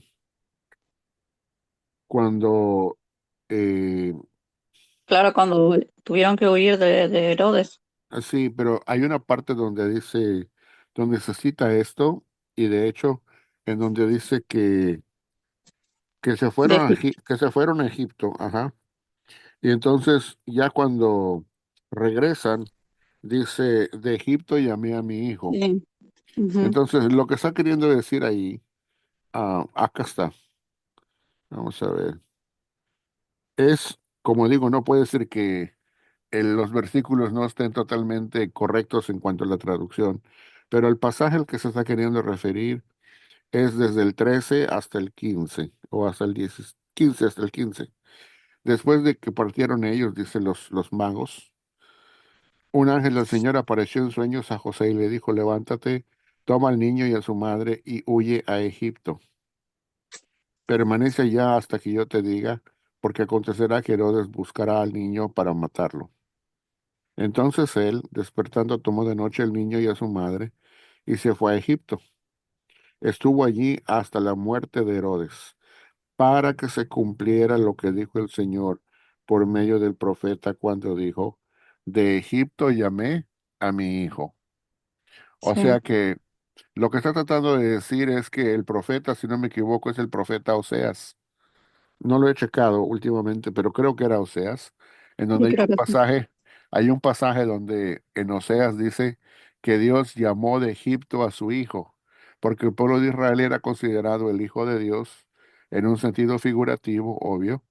eh, Claro, cuando tuvieron que huir de Herodes, sí, pero hay una parte donde dice, donde se cita esto y de hecho en donde dice que se de fueron Egipto. que se fueron a Egipto, ajá. Y entonces ya cuando regresan, dice, de Egipto llamé a mi hijo. Sí. Ujú. Entonces, lo que está queriendo decir ahí, acá está, vamos a ver, es, como digo, no puede ser que los versículos no estén totalmente correctos en cuanto a la traducción, pero el pasaje al que se está queriendo referir es desde el 13 hasta el 15, o hasta el 10, 15 hasta el 15. Después de que partieron ellos, dicen los magos, un ángel del Señor apareció en sueños a José y le dijo, levántate, toma al niño y a su madre y huye a Egipto. Permanece allá hasta que yo te diga, porque acontecerá que Herodes buscará al niño para matarlo. Entonces él, despertando, tomó de noche al niño y a su madre y se fue a Egipto. Estuvo allí hasta la muerte de Herodes, para que se cumpliera lo que dijo el Señor por medio del profeta cuando dijo, de Egipto llamé a mi hijo. O sea Sí, que lo que está tratando de decir es que el profeta, si no me equivoco, es el profeta Oseas. No lo he checado últimamente, pero creo que era Oseas, en donde y creo que sí. hay un pasaje donde en Oseas dice que Dios llamó de Egipto a su hijo, porque el pueblo de Israel era considerado el hijo de Dios en un sentido figurativo, obvio,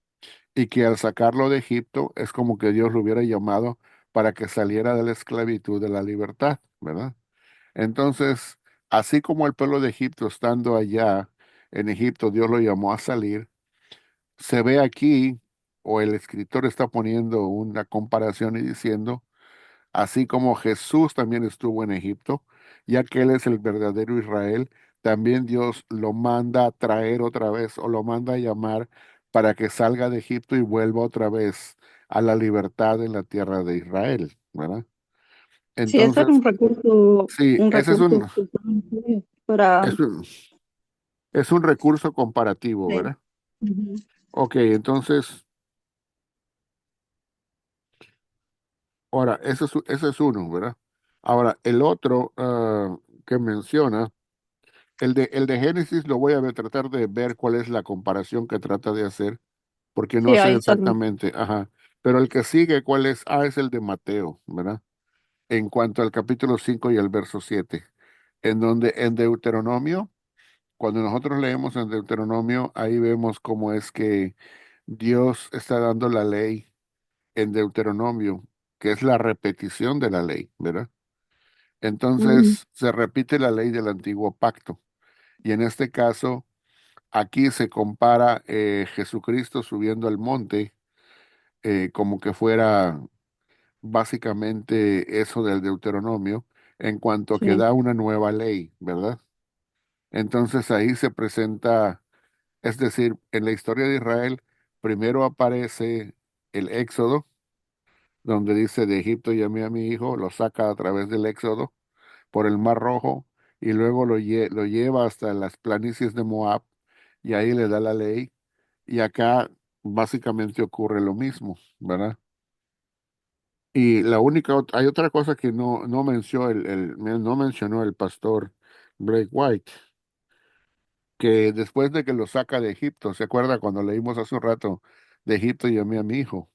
y que al sacarlo de Egipto es como que Dios lo hubiera llamado para que saliera de la esclavitud de la libertad, ¿verdad? Entonces, así como el pueblo de Egipto estando allá en Egipto, Dios lo llamó a salir, se ve aquí, o el escritor está poniendo una comparación y diciendo, así como Jesús también estuvo en Egipto, ya que Él es el verdadero Israel, también Dios lo manda a traer otra vez o lo manda a llamar para que salga de Egipto y vuelva otra vez a la libertad en la tierra de Israel, ¿verdad? Sí, ese era Entonces, sí, un ese recurso que usaban ellos para, es un, es un recurso comparativo, sí. ¿verdad? Ujú. Ok, entonces, ahora, ese es uno, ¿verdad? Ahora, el otro que menciona, el de Génesis, lo voy a tratar de ver cuál es la comparación que trata de hacer, porque no Sí, sé ahí está. exactamente, ajá. Pero el que sigue, ¿cuál es? Es el de Mateo, ¿verdad? En cuanto al capítulo 5 y el verso 7, en donde en Deuteronomio, cuando nosotros leemos en Deuteronomio, ahí vemos cómo es que Dios está dando la ley en Deuteronomio, que es la repetición de la ley, ¿verdad? Ujú. Entonces se repite la ley del antiguo pacto. Y en este caso, aquí se compara Jesucristo subiendo al monte como que fuera básicamente eso del Deuteronomio, en cuanto a que Sí, da una nueva ley, ¿verdad? Entonces ahí se presenta, es decir, en la historia de Israel, primero aparece el Éxodo, donde dice, de Egipto llamé a mi hijo, lo saca a través del Éxodo por el Mar Rojo y luego lo lleva hasta las planicies de Moab y ahí le da la ley. Y acá básicamente ocurre lo mismo, ¿verdad? Y la única, hay otra cosa que no mencionó no mencionó el pastor Blake White, que después de que lo saca de Egipto, ¿se acuerda cuando leímos hace un rato de Egipto llamé a mi hijo?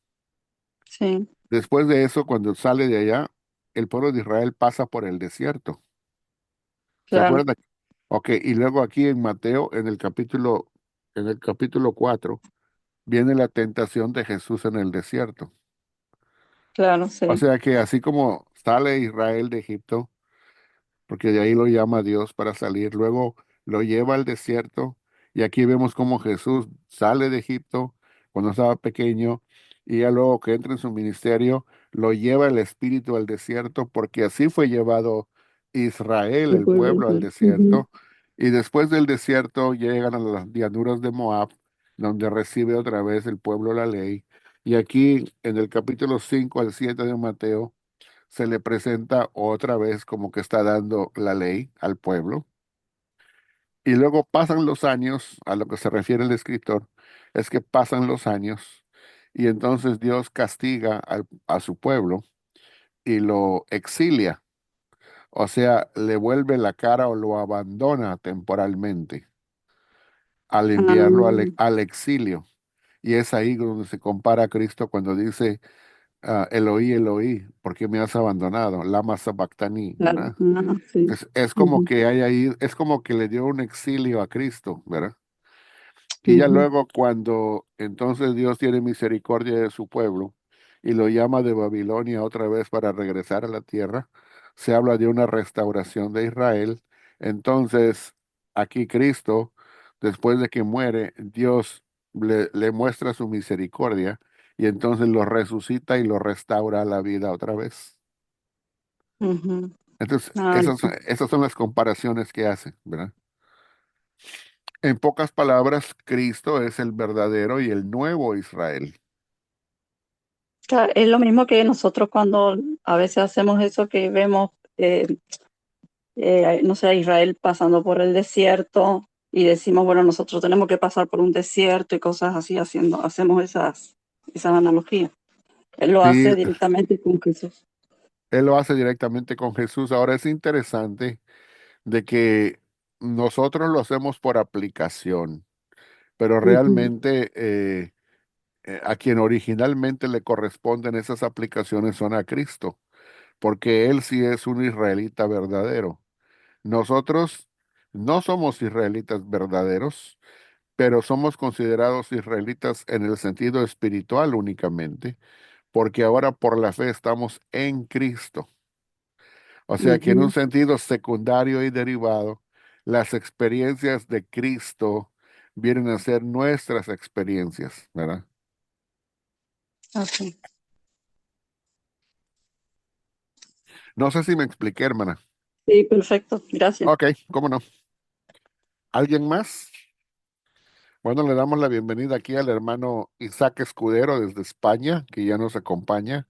Sí, Después de eso, cuando sale de allá, el pueblo de Israel pasa por el desierto. ¿Se claro, acuerda? Ok, y luego aquí en Mateo, en el capítulo 4 viene la tentación de Jesús en el desierto. claro, O sí. sea que así como sale Israel de Egipto, porque de ahí lo llama Dios para salir. Luego lo lleva al desierto y aquí vemos cómo Jesús sale de Egipto cuando estaba pequeño y ya luego que entra en su ministerio, lo lleva el Espíritu al desierto porque así fue llevado Israel, El el pueblo pueblo, al entero. Ujú. desierto. Y después del desierto llegan a las llanuras de Moab, donde recibe otra vez el pueblo la ley. Y aquí en el capítulo 5 al 7 de Mateo, se le presenta otra vez como que está dando la ley al pueblo. Y luego pasan los años, a lo que se refiere el escritor, es que pasan los años y entonces Dios castiga a su pueblo y lo exilia, o sea, le vuelve la cara o lo abandona temporalmente al enviarlo Ah, al exilio. Y es ahí donde se compara a Cristo cuando dice, Eloí, Eloí, ¿por qué me has abandonado? Lama sabactani, claro, ¿verdad? ah, sí. Es como Ujú, que hay ahí, es como que le dio un exilio a Cristo, ¿verdad? Y ya ujú, luego cuando entonces Dios tiene misericordia de su pueblo y lo llama de Babilonia otra vez para regresar a la tierra, se habla de una restauración de Israel. Entonces, aquí Cristo, después de que muere, Dios le muestra su misericordia y entonces lo resucita y lo restaura a la vida otra vez. ujú. Entonces, Ah, esas son las comparaciones que hace, ¿verdad? En pocas palabras, Cristo es el verdadero y el nuevo Israel. claro, es lo mismo que nosotros cuando a veces hacemos eso que vemos, no sé, a Israel pasando por el desierto y decimos, bueno, nosotros tenemos que pasar por un desierto y cosas así, hacemos esas analogías. Él lo Sí, hace directamente con Jesús. Él lo hace directamente con Jesús. Ahora es interesante de que nosotros lo hacemos por aplicación, pero Ujú, realmente a quien originalmente le corresponden esas aplicaciones son a Cristo, porque Él sí es un israelita verdadero. Nosotros no somos israelitas verdaderos, pero somos considerados israelitas en el sentido espiritual únicamente, porque ahora por la fe estamos en Cristo. O sea que en un ujú, sentido secundario y derivado, las experiencias de Cristo vienen a ser nuestras experiencias, ¿verdad? así. No sé si me expliqué, hermana. Sí, perfecto, gracias. Ok, cómo no. ¿Alguien más? Bueno, le damos la bienvenida aquí al hermano Isaac Escudero desde España, que ya nos acompaña.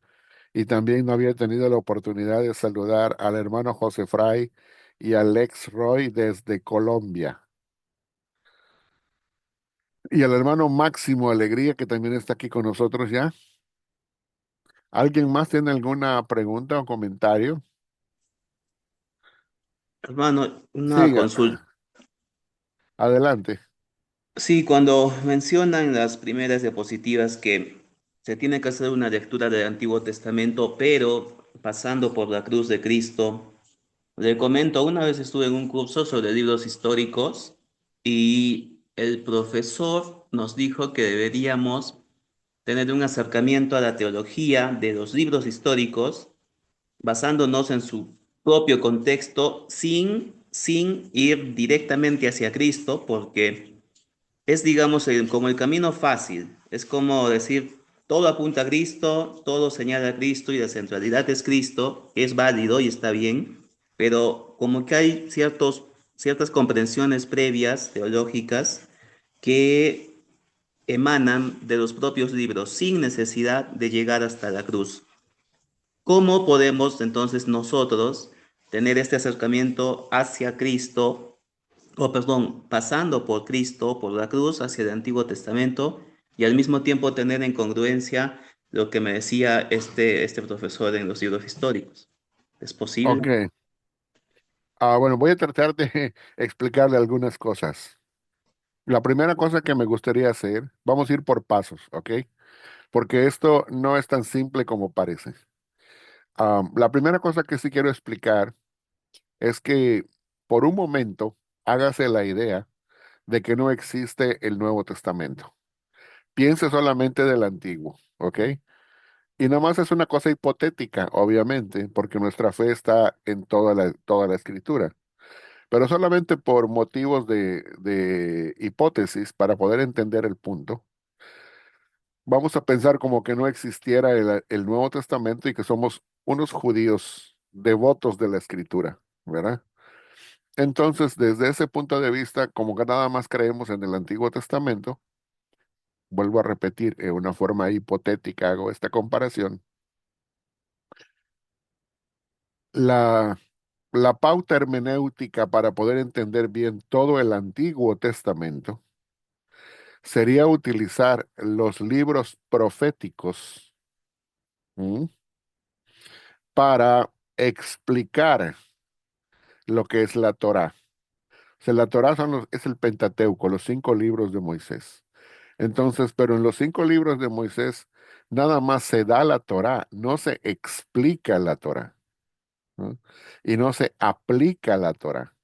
Y también no había tenido la oportunidad de saludar al hermano José Fray y a Lex Roy desde Colombia. Y al hermano Máximo Alegría, que también está aquí con nosotros ya. ¿Alguien más tiene alguna pregunta o comentario? Hermano, una Sí, consulta. adelante. Sí, cuando mencionan las primeras diapositivas que se tiene que hacer una lectura del Antiguo Testamento, pero pasando por la cruz de Cristo, le comento, una vez estuve en un curso sobre libros históricos y el profesor nos dijo que deberíamos tener un acercamiento a la teología de los libros históricos basándonos en su propio contexto sin ir directamente hacia Cristo, porque es, digamos, como el camino fácil. Es como decir, todo apunta a Cristo, todo señala a Cristo y la centralidad es Cristo, que es válido y está bien, pero como que hay ciertas comprensiones previas, teológicas, que emanan de los propios libros sin necesidad de llegar hasta la cruz. ¿Cómo podemos entonces nosotros tener este acercamiento hacia Cristo, o perdón, pasando por Cristo, por la cruz, hacia el Antiguo Testamento? y al mismo tiempo tener en congruencia lo que me decía este profesor en los libros históricos. ¿Es posible? Ok. Bueno, voy a tratar de explicarle algunas cosas. La primera cosa que me gustaría hacer, vamos a ir por pasos, ¿ok? Porque esto no es tan simple como parece. La primera cosa que sí quiero explicar es que por un momento hágase la idea de que no existe el Nuevo Testamento. Piense solamente del Antiguo, ¿ok? Y nada más es una cosa hipotética, obviamente, porque nuestra fe está en toda la Escritura. Pero solamente por motivos de hipótesis, para poder entender el punto, vamos a pensar como que no existiera el Nuevo Testamento y que somos unos judíos devotos de la Escritura, ¿verdad? Entonces, desde ese punto de vista, como que nada más creemos en el Antiguo Testamento, vuelvo a repetir, en una forma hipotética hago esta comparación, la, la pauta hermenéutica para poder entender bien todo el Antiguo Testamento sería utilizar los libros proféticos, ¿m? para explicar lo que es la Torá. O sea, la Torá es el Pentateuco, los 5 libros de Moisés. Entonces, pero en los 5 libros de Moisés nada más se da la Torá, no se explica la Torá, ¿no? Y no se aplica la Torá.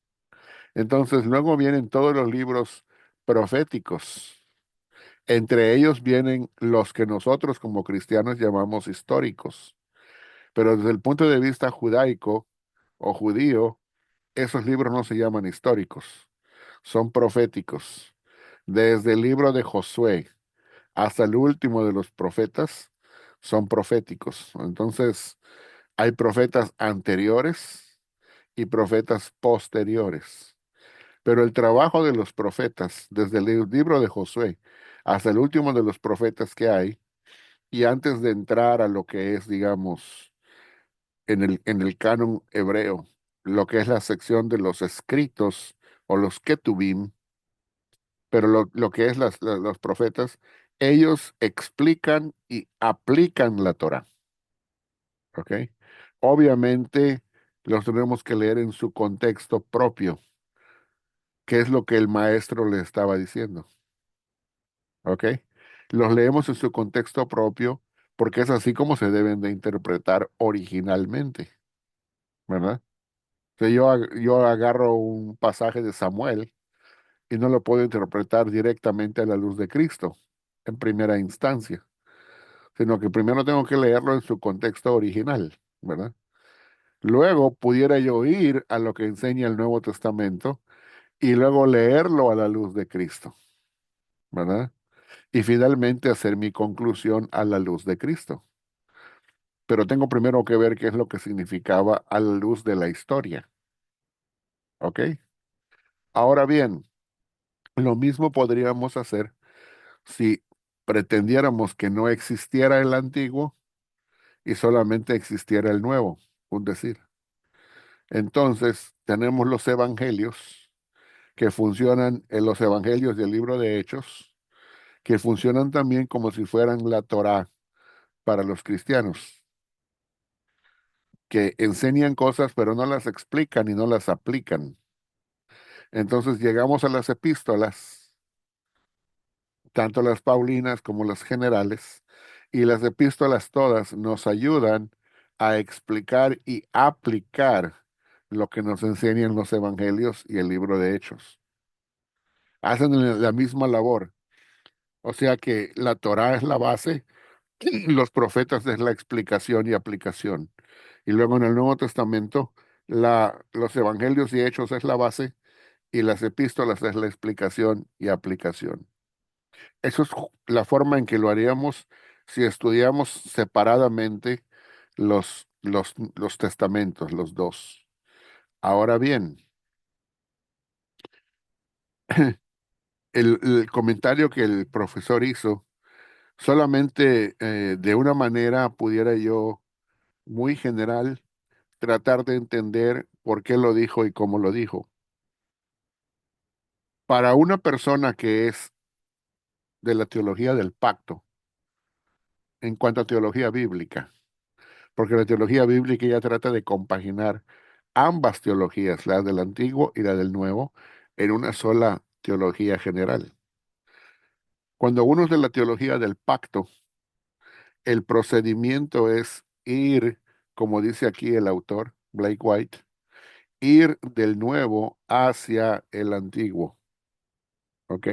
Entonces, luego vienen todos los libros proféticos. Entre ellos vienen los que nosotros como cristianos llamamos históricos. Pero desde el punto de vista judaico o judío, esos libros no se llaman históricos, son proféticos. Desde el libro de Josué hasta el último de los profetas, son proféticos. Entonces, hay profetas anteriores y profetas posteriores. Pero el trabajo de los profetas, desde el libro de Josué hasta el último de los profetas que hay, y antes de entrar a lo que es, digamos, en el canon hebreo, lo que es la sección de los escritos o los ketubim, pero lo que es los profetas, ellos explican y aplican la Torah, ¿ok? Obviamente los tenemos que leer en su contexto propio, que es lo que el maestro le estaba diciendo, ¿ok? Los leemos en su contexto propio porque es así como se deben de interpretar originalmente, ¿verdad? Sea, yo agarro un pasaje de Samuel y no lo puedo interpretar directamente a la luz de Cristo en primera instancia, sino que primero tengo que leerlo en su contexto original, ¿verdad? Luego pudiera yo ir a lo que enseña el Nuevo Testamento y luego leerlo a la luz de Cristo, ¿verdad? Y finalmente hacer mi conclusión a la luz de Cristo. Pero tengo primero que ver qué es lo que significaba a la luz de la historia, ¿ok? Ahora bien, lo mismo podríamos hacer si pretendiéramos que no existiera el antiguo y solamente existiera el nuevo, un decir. Entonces, tenemos los evangelios que funcionan en los evangelios del libro de Hechos, que funcionan también como si fueran la Torá para los cristianos, que enseñan cosas pero no las explican y no las aplican. Entonces llegamos a las epístolas, tanto las paulinas como las generales, y las epístolas todas nos ayudan a explicar y aplicar lo que nos enseñan los evangelios y el libro de Hechos. Hacen la misma labor. O sea que la Torá es la base, los profetas es la explicación y aplicación. Y luego en el Nuevo Testamento, los evangelios y hechos es la base y las epístolas es la explicación y aplicación. Eso es la forma en que lo haríamos si estudiamos separadamente los testamentos, los dos. Ahora bien, el comentario que el profesor hizo, solamente de una manera pudiera yo, muy general, tratar de entender por qué lo dijo y cómo lo dijo. Para una persona que es de la teología del pacto en cuanto a teología bíblica, porque la teología bíblica ya trata de compaginar ambas teologías, la del Antiguo y la del Nuevo, en una sola teología general. Cuando uno es de la teología del pacto, el procedimiento es ir, como dice aquí el autor, Blake White, ir del nuevo hacia el antiguo, ¿ok?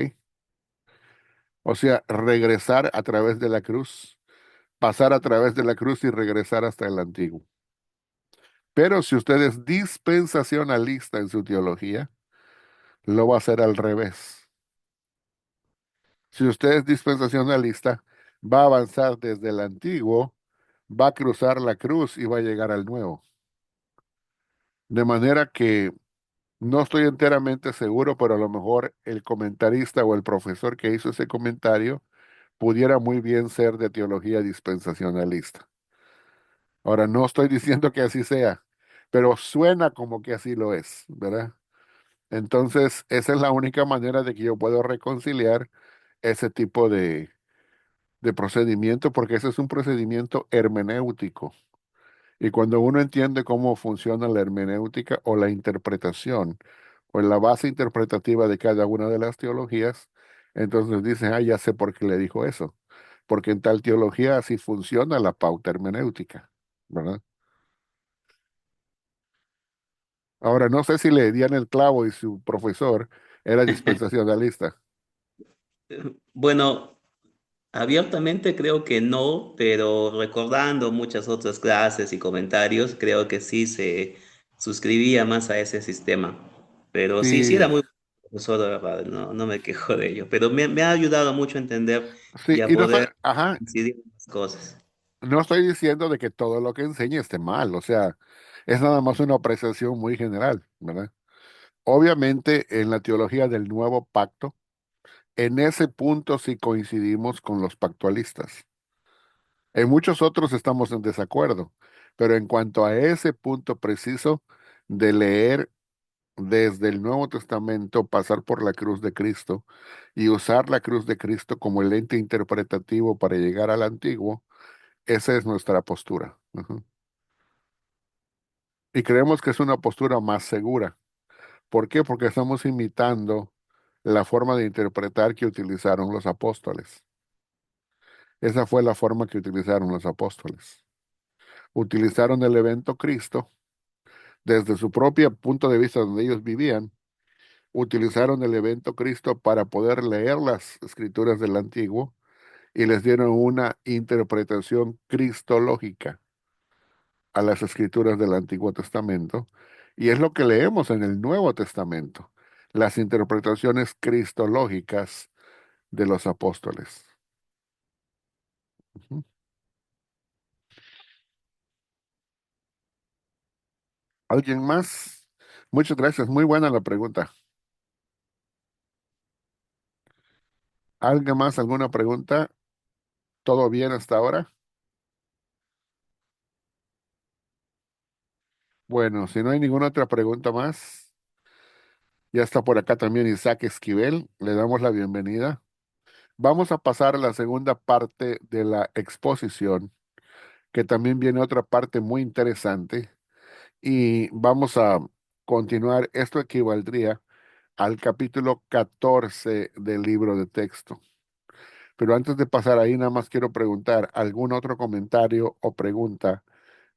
O sea, regresar a través de la cruz, pasar a través de la cruz y regresar hasta el antiguo. Pero si usted es dispensacionalista en su teología, lo va a hacer al revés. Si usted es dispensacionalista, va a avanzar desde el antiguo, va a cruzar la cruz y va a llegar al nuevo. De manera que no estoy enteramente seguro, pero a lo mejor el comentarista o el profesor que hizo ese comentario pudiera muy bien ser de teología dispensacionalista. Ahora, no estoy diciendo que así sea, pero suena como que así lo es, ¿verdad? Entonces, esa es la única manera de que yo puedo reconciliar ese tipo de procedimiento, porque ese es un procedimiento hermenéutico. Y cuando uno entiende cómo funciona la hermenéutica o la interpretación, o la base interpretativa de cada una de las teologías, entonces dicen, ah, ya sé por qué le dijo eso, porque en tal teología así funciona la pauta hermenéutica, ¿verdad? Ahora, no sé si le dieron el clavo y su profesor era dispensacionalista. Bueno, abiertamente creo que no, pero recordando muchas otras clases y comentarios, creo que sí se suscribía más a ese sistema. Pero sí, sí Sí, era muy buen profesor, de verdad, no me quejo de ello. Pero me ha ayudado mucho a entender sí, y a y no estoy, poder ajá, incidir en las cosas. no estoy diciendo de que todo lo que enseñe esté mal, o sea, es nada más una apreciación muy general, ¿verdad? Obviamente, en la teología del nuevo pacto, en ese punto sí coincidimos con los pactualistas. En muchos otros estamos en desacuerdo, pero en cuanto a ese punto preciso de leer desde el Nuevo Testamento, pasar por la cruz de Cristo y usar la cruz de Cristo como el ente interpretativo para llegar al Antiguo, esa es nuestra postura. Ujú. Y creemos que es una postura más segura. ¿Por qué? Porque estamos imitando la forma de interpretar que utilizaron los apóstoles. Esa fue la forma que utilizaron los apóstoles. Utilizaron el evento Cristo desde su propio punto de vista donde ellos vivían. Utilizaron el evento Cristo para poder leer las escrituras del Antiguo y les dieron una interpretación cristológica a las escrituras del Antiguo Testamento. Y es lo que leemos en el Nuevo Testamento, las interpretaciones cristológicas de los apóstoles. Ujú. ¿Alguien más? Muchas gracias. Muy buena la pregunta. ¿Alguien más? ¿Alguna pregunta? ¿Todo bien hasta ahora? Bueno, si no hay ninguna otra pregunta más, ya está por acá también Isaac Esquivel. Le damos la bienvenida. Vamos a pasar a la segunda parte de la exposición, que también viene otra parte muy interesante. Y vamos a continuar. Esto equivaldría al capítulo 14 del libro de texto. Pero antes de pasar ahí, nada más quiero preguntar, ¿algún otro comentario o pregunta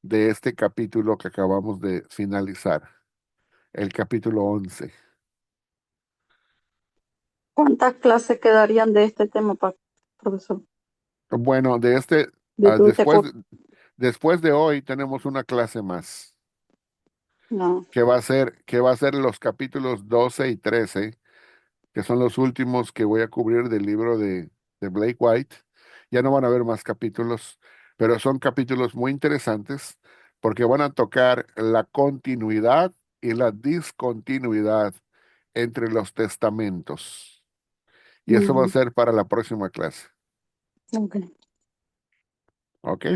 de este capítulo que acabamos de finalizar? El capítulo 11. ¿Cuántas clases quedarían de este tema, profesor? Bueno, de este, De todo este después, curso. después de hoy tenemos una clase más, No. que va a ser los capítulos 12 y 13, que son los últimos que voy a cubrir del libro de Blake White. Ya no van a haber más capítulos, pero son capítulos muy interesantes porque van a tocar la continuidad y la discontinuidad entre los testamentos. Y eso va a Ujú. ser para la próxima clase. Ok. ¿Ok?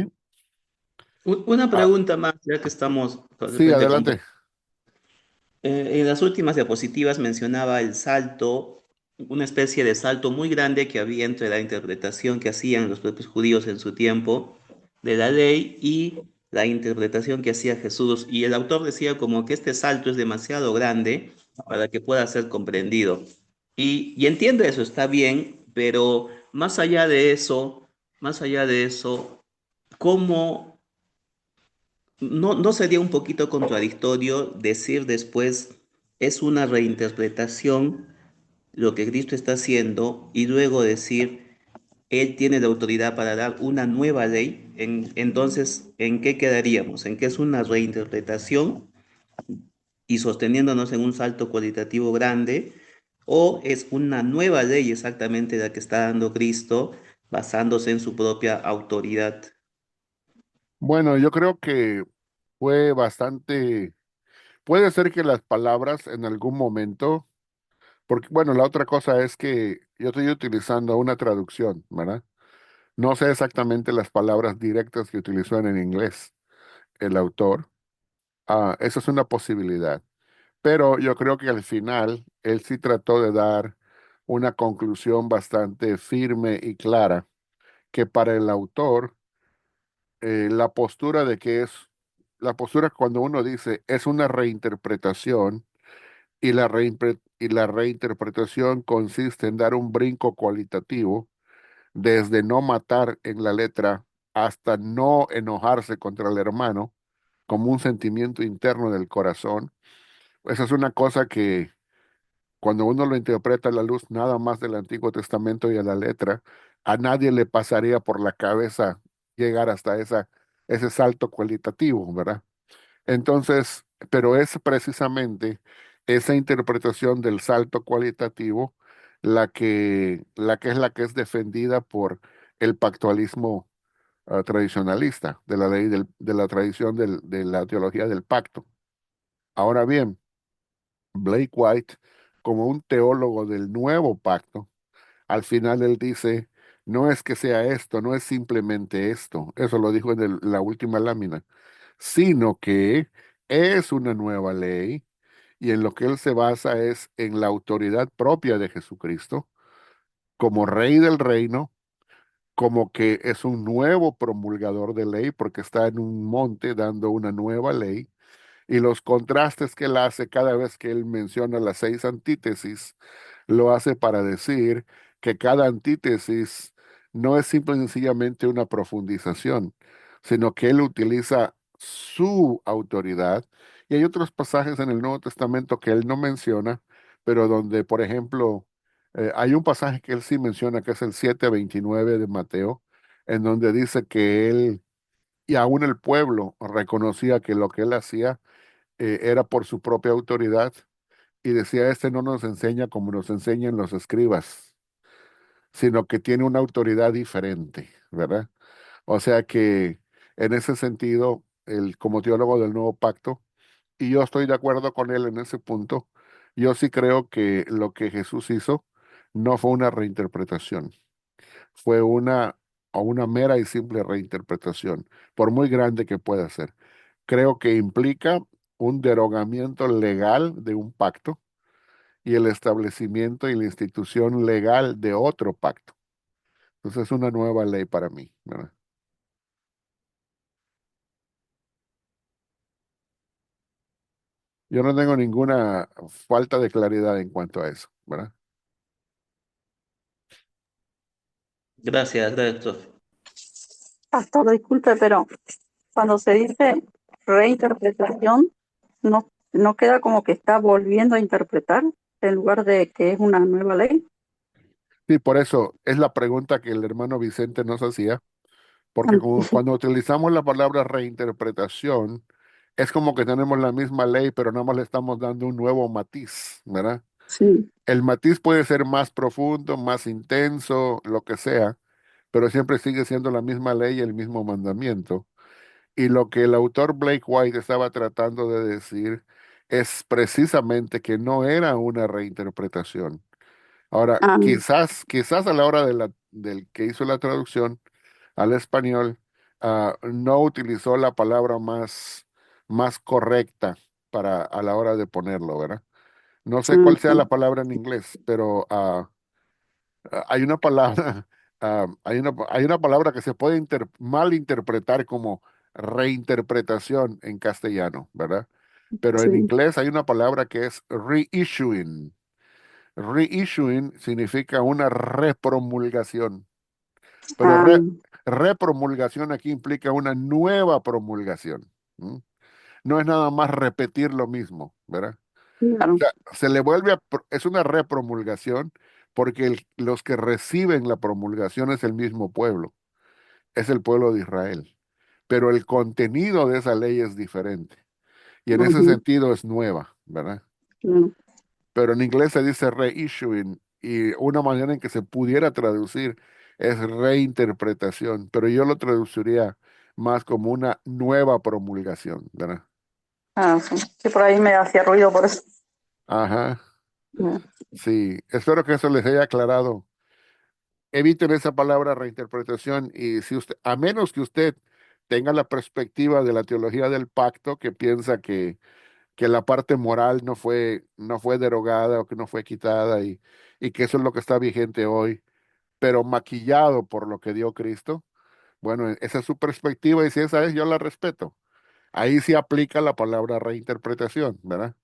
Una Ah, pregunta más, ya que estamos de sí, repente adelante. en las últimas diapositivas mencionaba el salto, una especie de salto muy grande que había entre la interpretación que hacían los propios judíos en su tiempo de la ley y la interpretación que hacía Jesús. Y el autor decía como que este salto es demasiado grande para que pueda ser comprendido. Y entiendo eso, está bien, pero más allá de eso, ¿cómo no sería un poquito contradictorio decir después es una reinterpretación lo que Cristo está haciendo y luego decir, Él tiene la autoridad para dar una nueva ley? Entonces, ¿en qué quedaríamos? ¿En qué es una reinterpretación y sosteniéndonos en un salto cualitativo grande? ¿O es una nueva ley exactamente la que está dando Cristo basándose en su propia autoridad? Bueno, yo creo que fue bastante, puede ser que las palabras en algún momento, porque bueno, la otra cosa es que yo estoy utilizando una traducción, ¿verdad? No sé exactamente las palabras directas que utilizó en el inglés el autor. Esa es una posibilidad. Pero yo creo que al final él sí trató de dar una conclusión bastante firme y clara, que para el autor la postura de que es, la postura cuando uno dice es una reinterpretación y y la reinterpretación consiste en dar un brinco cualitativo desde no matar en la letra hasta no enojarse contra el hermano como un sentimiento interno del corazón. Esa es una cosa que cuando uno lo interpreta a la luz nada más del Antiguo Testamento y a la letra, a nadie le pasaría por la cabeza llegar hasta ese salto cualitativo, ¿verdad? Entonces, pero es precisamente esa interpretación del salto cualitativo la que es defendida por el pactualismo tradicionalista, de la ley de la tradición de la teología del pacto. Ahora bien, Blake White, como un teólogo del nuevo pacto, al final él dice, no es que sea esto, no es simplemente esto, eso lo dijo en la última lámina, sino que es una nueva ley y en lo que él se basa es en la autoridad propia de Jesucristo como rey del reino, como que es un nuevo promulgador de ley porque está en un monte dando una nueva ley y los contrastes que él hace cada vez que él menciona las seis antítesis, lo hace para decir que cada antítesis no es simple y sencillamente una profundización, sino que él utiliza su autoridad. Y hay otros pasajes en el Nuevo Testamento que él no menciona, pero donde, por ejemplo, hay un pasaje que él sí menciona, que es el 7:29 de Mateo, en donde dice que él y aún el pueblo reconocía que lo que él hacía era por su propia autoridad y decía, este no nos enseña como nos enseñan los escribas, sino que tiene una autoridad diferente, ¿verdad? O sea que en ese sentido, él, como teólogo del Nuevo Pacto, y yo estoy de acuerdo con él en ese punto, yo sí creo que lo que Jesús hizo no fue una reinterpretación, fue una mera y simple reinterpretación, por muy grande que pueda ser. Creo que implica un derogamiento legal de un pacto y el establecimiento y la institución legal de otro pacto. Entonces es una nueva ley para mí, ¿verdad? Yo no tengo ninguna falta de claridad en cuanto a eso, ¿verdad? Gracias, gracias, profe. Pastor, disculpe, pero cuando se dice reinterpretación, no queda como que está volviendo a interpretar en lugar de que es una nueva ley. Sí, por eso es la pregunta que el hermano Vicente nos hacía, porque Mm, cuando utilizamos la palabra reinterpretación, es como que tenemos la misma ley, pero nada más le estamos dando un nuevo matiz, ¿verdad? sí. El matiz puede ser más profundo, más intenso, lo que sea, pero siempre sigue siendo la misma ley y el mismo mandamiento. Y lo que el autor Blake White estaba tratando de decir es precisamente que no era una reinterpretación. Ahora, Ah, quizás a la hora del que hizo la traducción al español, no utilizó la palabra más correcta para a la hora de ponerlo, ¿verdad? No sé cuál sea Ujú. la palabra en inglés, pero hay una palabra, hay una palabra que se puede malinterpretar como reinterpretación en castellano, ¿verdad? Pero en Sí. inglés hay una palabra que es reissuing. Reissuing significa una repromulgación, pero Ah, repromulgación aquí implica una nueva promulgación. ¿M? No es nada más repetir lo mismo, ¿verdad? O claro. sea, se le vuelve es una repromulgación porque los que reciben la promulgación es el mismo pueblo, es el pueblo de Israel. Pero el contenido de esa ley es diferente y en ese Ujú, sentido es nueva, ¿verdad? claro. Pero en inglés se dice reissuing y una manera en que se pudiera traducir es reinterpretación, pero yo lo traduciría más como una nueva promulgación, ¿verdad? Ah, sí. Sí, por ahí me hacía ruido por eso. Ajá, Ya. sí, espero que eso les haya aclarado. Eviten esa palabra reinterpretación y si usted, a menos que usted tenga la perspectiva de la teología del pacto que piensa que la parte moral no fue derogada o que no fue quitada y que eso es lo que está vigente hoy, pero maquillado por lo que dio Cristo. Bueno, esa es su perspectiva y si esa es, yo la respeto. Ahí sí aplica la palabra reinterpretación, ¿verdad?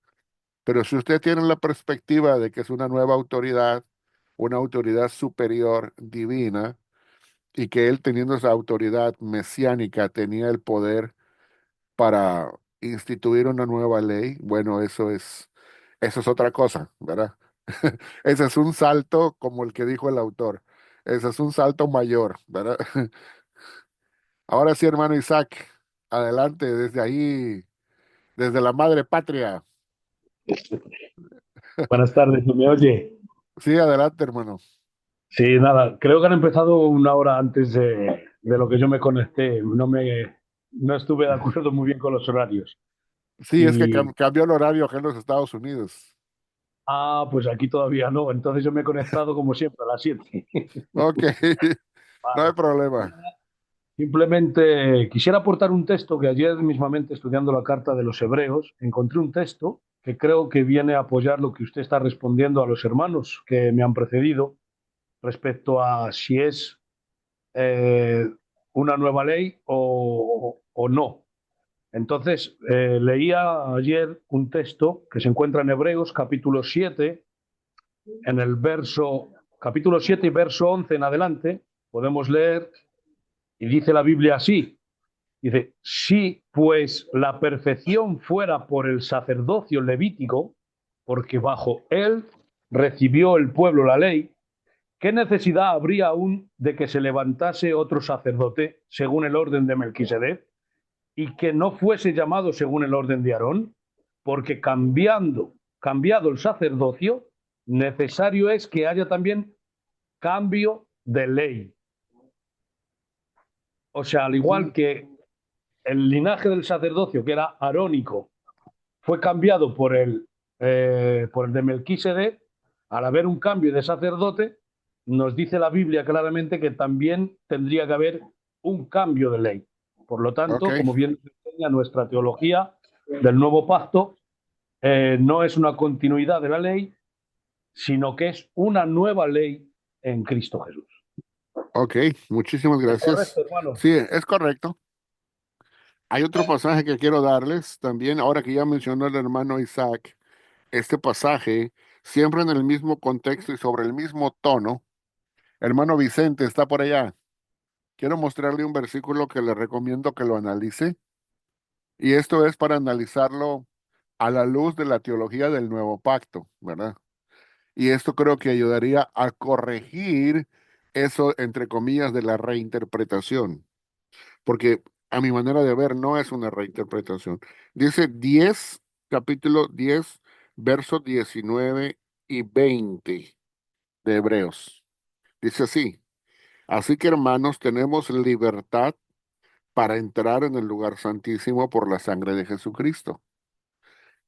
Pero si usted tiene la perspectiva de que es una autoridad superior divina, y que él teniendo esa autoridad mesiánica tenía el poder para instituir una nueva ley, bueno, eso es otra cosa, ¿verdad? Ese es un salto como el que dijo el autor. Ese es un salto mayor, ¿verdad? Ahora sí, hermano Isaac, adelante, desde ahí, desde la madre patria. Buenas tardes, ¿no me oye? Sí, adelante, hermano. Sí, nada, creo que han empezado una hora antes de lo que yo me conecté. No estuve de acuerdo muy bien con los horarios. Sí, es que Y, cambió el horario acá en los Estados Unidos. pues aquí todavía no. Entonces yo me he conectado como siempre a las 7. Ok, no hay Vale. problema. Simplemente quisiera aportar un texto que ayer mismamente estudiando la carta de los Hebreos, encontré un texto que creo que viene a apoyar lo que usted está respondiendo a los hermanos que me han precedido respecto a si es eh, una nueva ley o no. Entonces, leía ayer un texto que se encuentra en Hebreos capítulo 7, en el capítulo 7 y verso 11 en adelante, podemos leer, y dice la Biblia así, dice, si pues la perfección fuera por el sacerdocio levítico, porque bajo él recibió el pueblo la ley, ¿qué necesidad habría aún de que se levantase otro sacerdote según el orden de Melquisedec y que no fuese llamado según el orden de Aarón? Porque cambiado el sacerdocio, necesario es que haya también cambio de ley. O sea, al igual que el linaje del sacerdocio, que era arónico, fue cambiado por el de Melquisedec, al haber un cambio de sacerdote, nos dice la Biblia claramente que también tendría que haber un cambio de ley. Por lo Ok, tanto, como bien nos enseña nuestra teología del nuevo pacto, no es una continuidad de la ley, sino que es una nueva ley en Cristo Jesús. ok, muchísimas ¿Es gracias. correcto, hermano? Sí, es correcto. Hay otro pasaje que quiero darles también, ahora que ya mencionó el hermano Isaac, este pasaje, siempre en el mismo contexto y sobre el mismo tono. Hermano Vicente está por allá. Quiero mostrarle un versículo que le recomiendo que lo analice, y esto es para analizarlo a la luz de la teología del nuevo pacto, ¿verdad? Y esto creo que ayudaría a corregir eso, entre comillas, de la reinterpretación, porque a mi manera de ver no es una reinterpretación. Dice 10, capítulo 10, versos 19 y 20 de Hebreos. Dice así, así que hermanos, tenemos libertad para entrar en el lugar santísimo por la sangre de Jesucristo.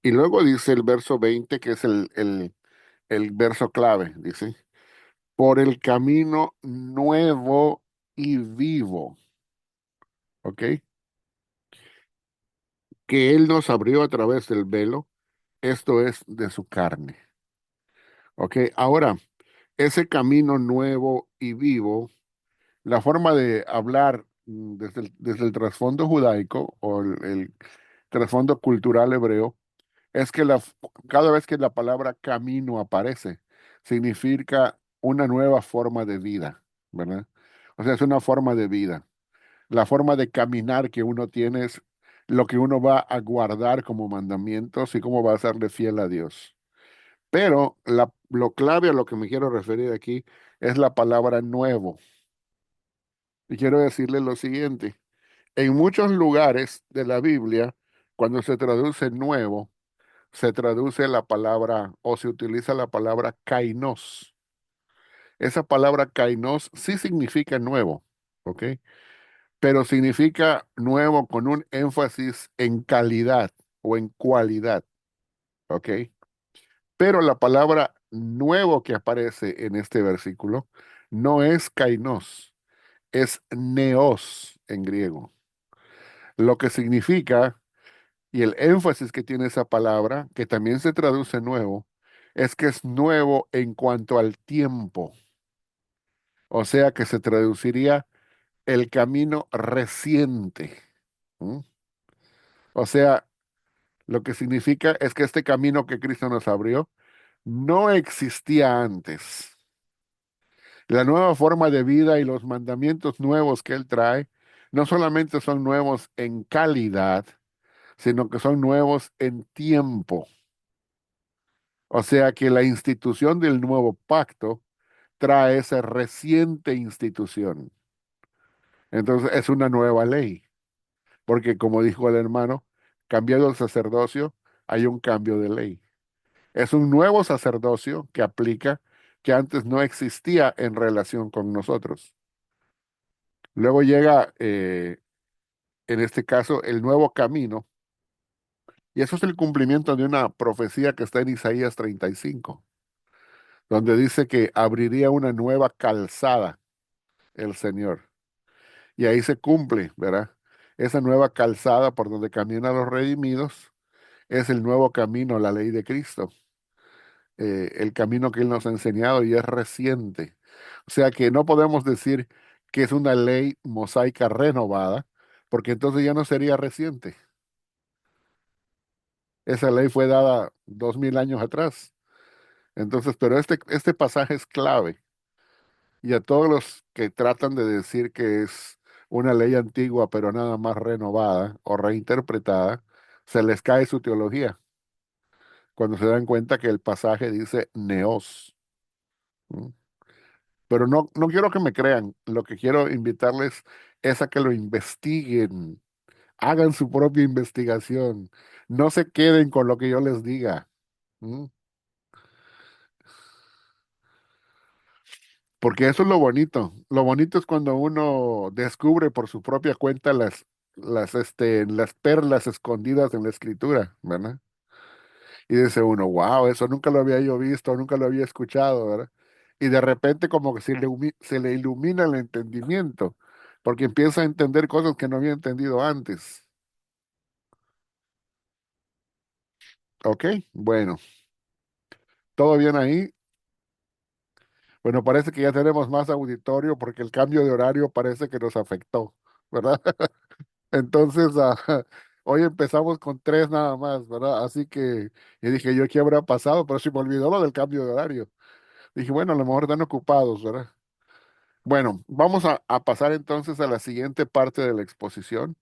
Y luego dice el verso 20, que es el verso clave, dice, por el camino nuevo y vivo, ¿ok? Que Él nos abrió a través del velo, esto es de su carne. ¿Ok? Ahora, ese camino nuevo y vivo, la forma de hablar desde el trasfondo judaico o el trasfondo cultural hebreo, es que cada vez que la palabra camino aparece, significa una nueva forma de vida, ¿verdad? O sea, es una forma de vida. La forma de caminar que uno tiene es lo que uno va a guardar como mandamientos y cómo va a serle fiel a Dios. Pero lo clave a lo que me quiero referir aquí es la palabra nuevo. Y quiero decirle lo siguiente. En muchos lugares de la Biblia, cuando se traduce nuevo, se traduce la palabra o se utiliza la palabra kainos. Esa palabra kainos sí significa nuevo, ¿ok? Pero significa nuevo con un énfasis en calidad o en cualidad, ¿ok? Pero la palabra nuevo que aparece en este versículo no es kainos, es neos en griego. Lo que significa, y el énfasis que tiene esa palabra, que también se traduce nuevo, es que es nuevo en cuanto al tiempo. O sea que se traduciría el camino reciente. ¿M? O sea, lo que significa es que este camino que Cristo nos abrió no existía antes. La nueva forma de vida y los mandamientos nuevos que Él trae no solamente son nuevos en calidad, sino que son nuevos en tiempo. O sea que la institución del nuevo pacto trae esa reciente institución. Entonces es una nueva ley, porque como dijo el hermano, cambiando el sacerdocio, hay un cambio de ley. Es un nuevo sacerdocio que aplica que antes no existía en relación con nosotros. Luego llega, en este caso, el nuevo camino, y eso es el cumplimiento de una profecía que está en Isaías 35, donde dice que abriría una nueva calzada el Señor. Y ahí se cumple, ¿verdad? Esa nueva calzada por donde caminan los redimidos es el nuevo camino, la ley de Cristo, el camino que Él nos ha enseñado y es reciente. O sea que no podemos decir que es una ley mosaica renovada, porque entonces ya no sería reciente. Esa ley fue dada 2000 años atrás. Entonces, pero este pasaje es clave. Y a todos los que tratan de decir que es una ley antigua, pero nada más renovada o reinterpretada, se les cae su teología cuando se dan cuenta que el pasaje dice neos. ¿M? Pero no quiero que me crean, lo que quiero invitarles es a que lo investiguen, hagan su propia investigación, no se queden con lo que yo les diga. ¿M? Porque eso es lo bonito. Lo bonito es cuando uno descubre por su propia cuenta las perlas escondidas en la escritura, ¿verdad? Y dice uno, wow, eso nunca lo había yo visto, nunca lo había escuchado, ¿verdad? Y de repente como que se le ilumina el entendimiento, porque empieza a entender cosas que no había entendido antes. ¿Ok? Bueno, ¿todo bien ahí? Bueno, parece que ya tenemos más auditorio porque el cambio de horario parece que nos afectó, ¿verdad? Entonces, hoy empezamos con tres nada más, ¿verdad? Así que yo dije, ¿yo qué habrá pasado? Pero se me olvidó lo del cambio de horario. Dije, bueno, a lo mejor están ocupados, ¿verdad? Bueno, vamos a pasar entonces a la siguiente parte de la exposición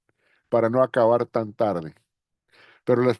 para no acabar tan tarde. Pero les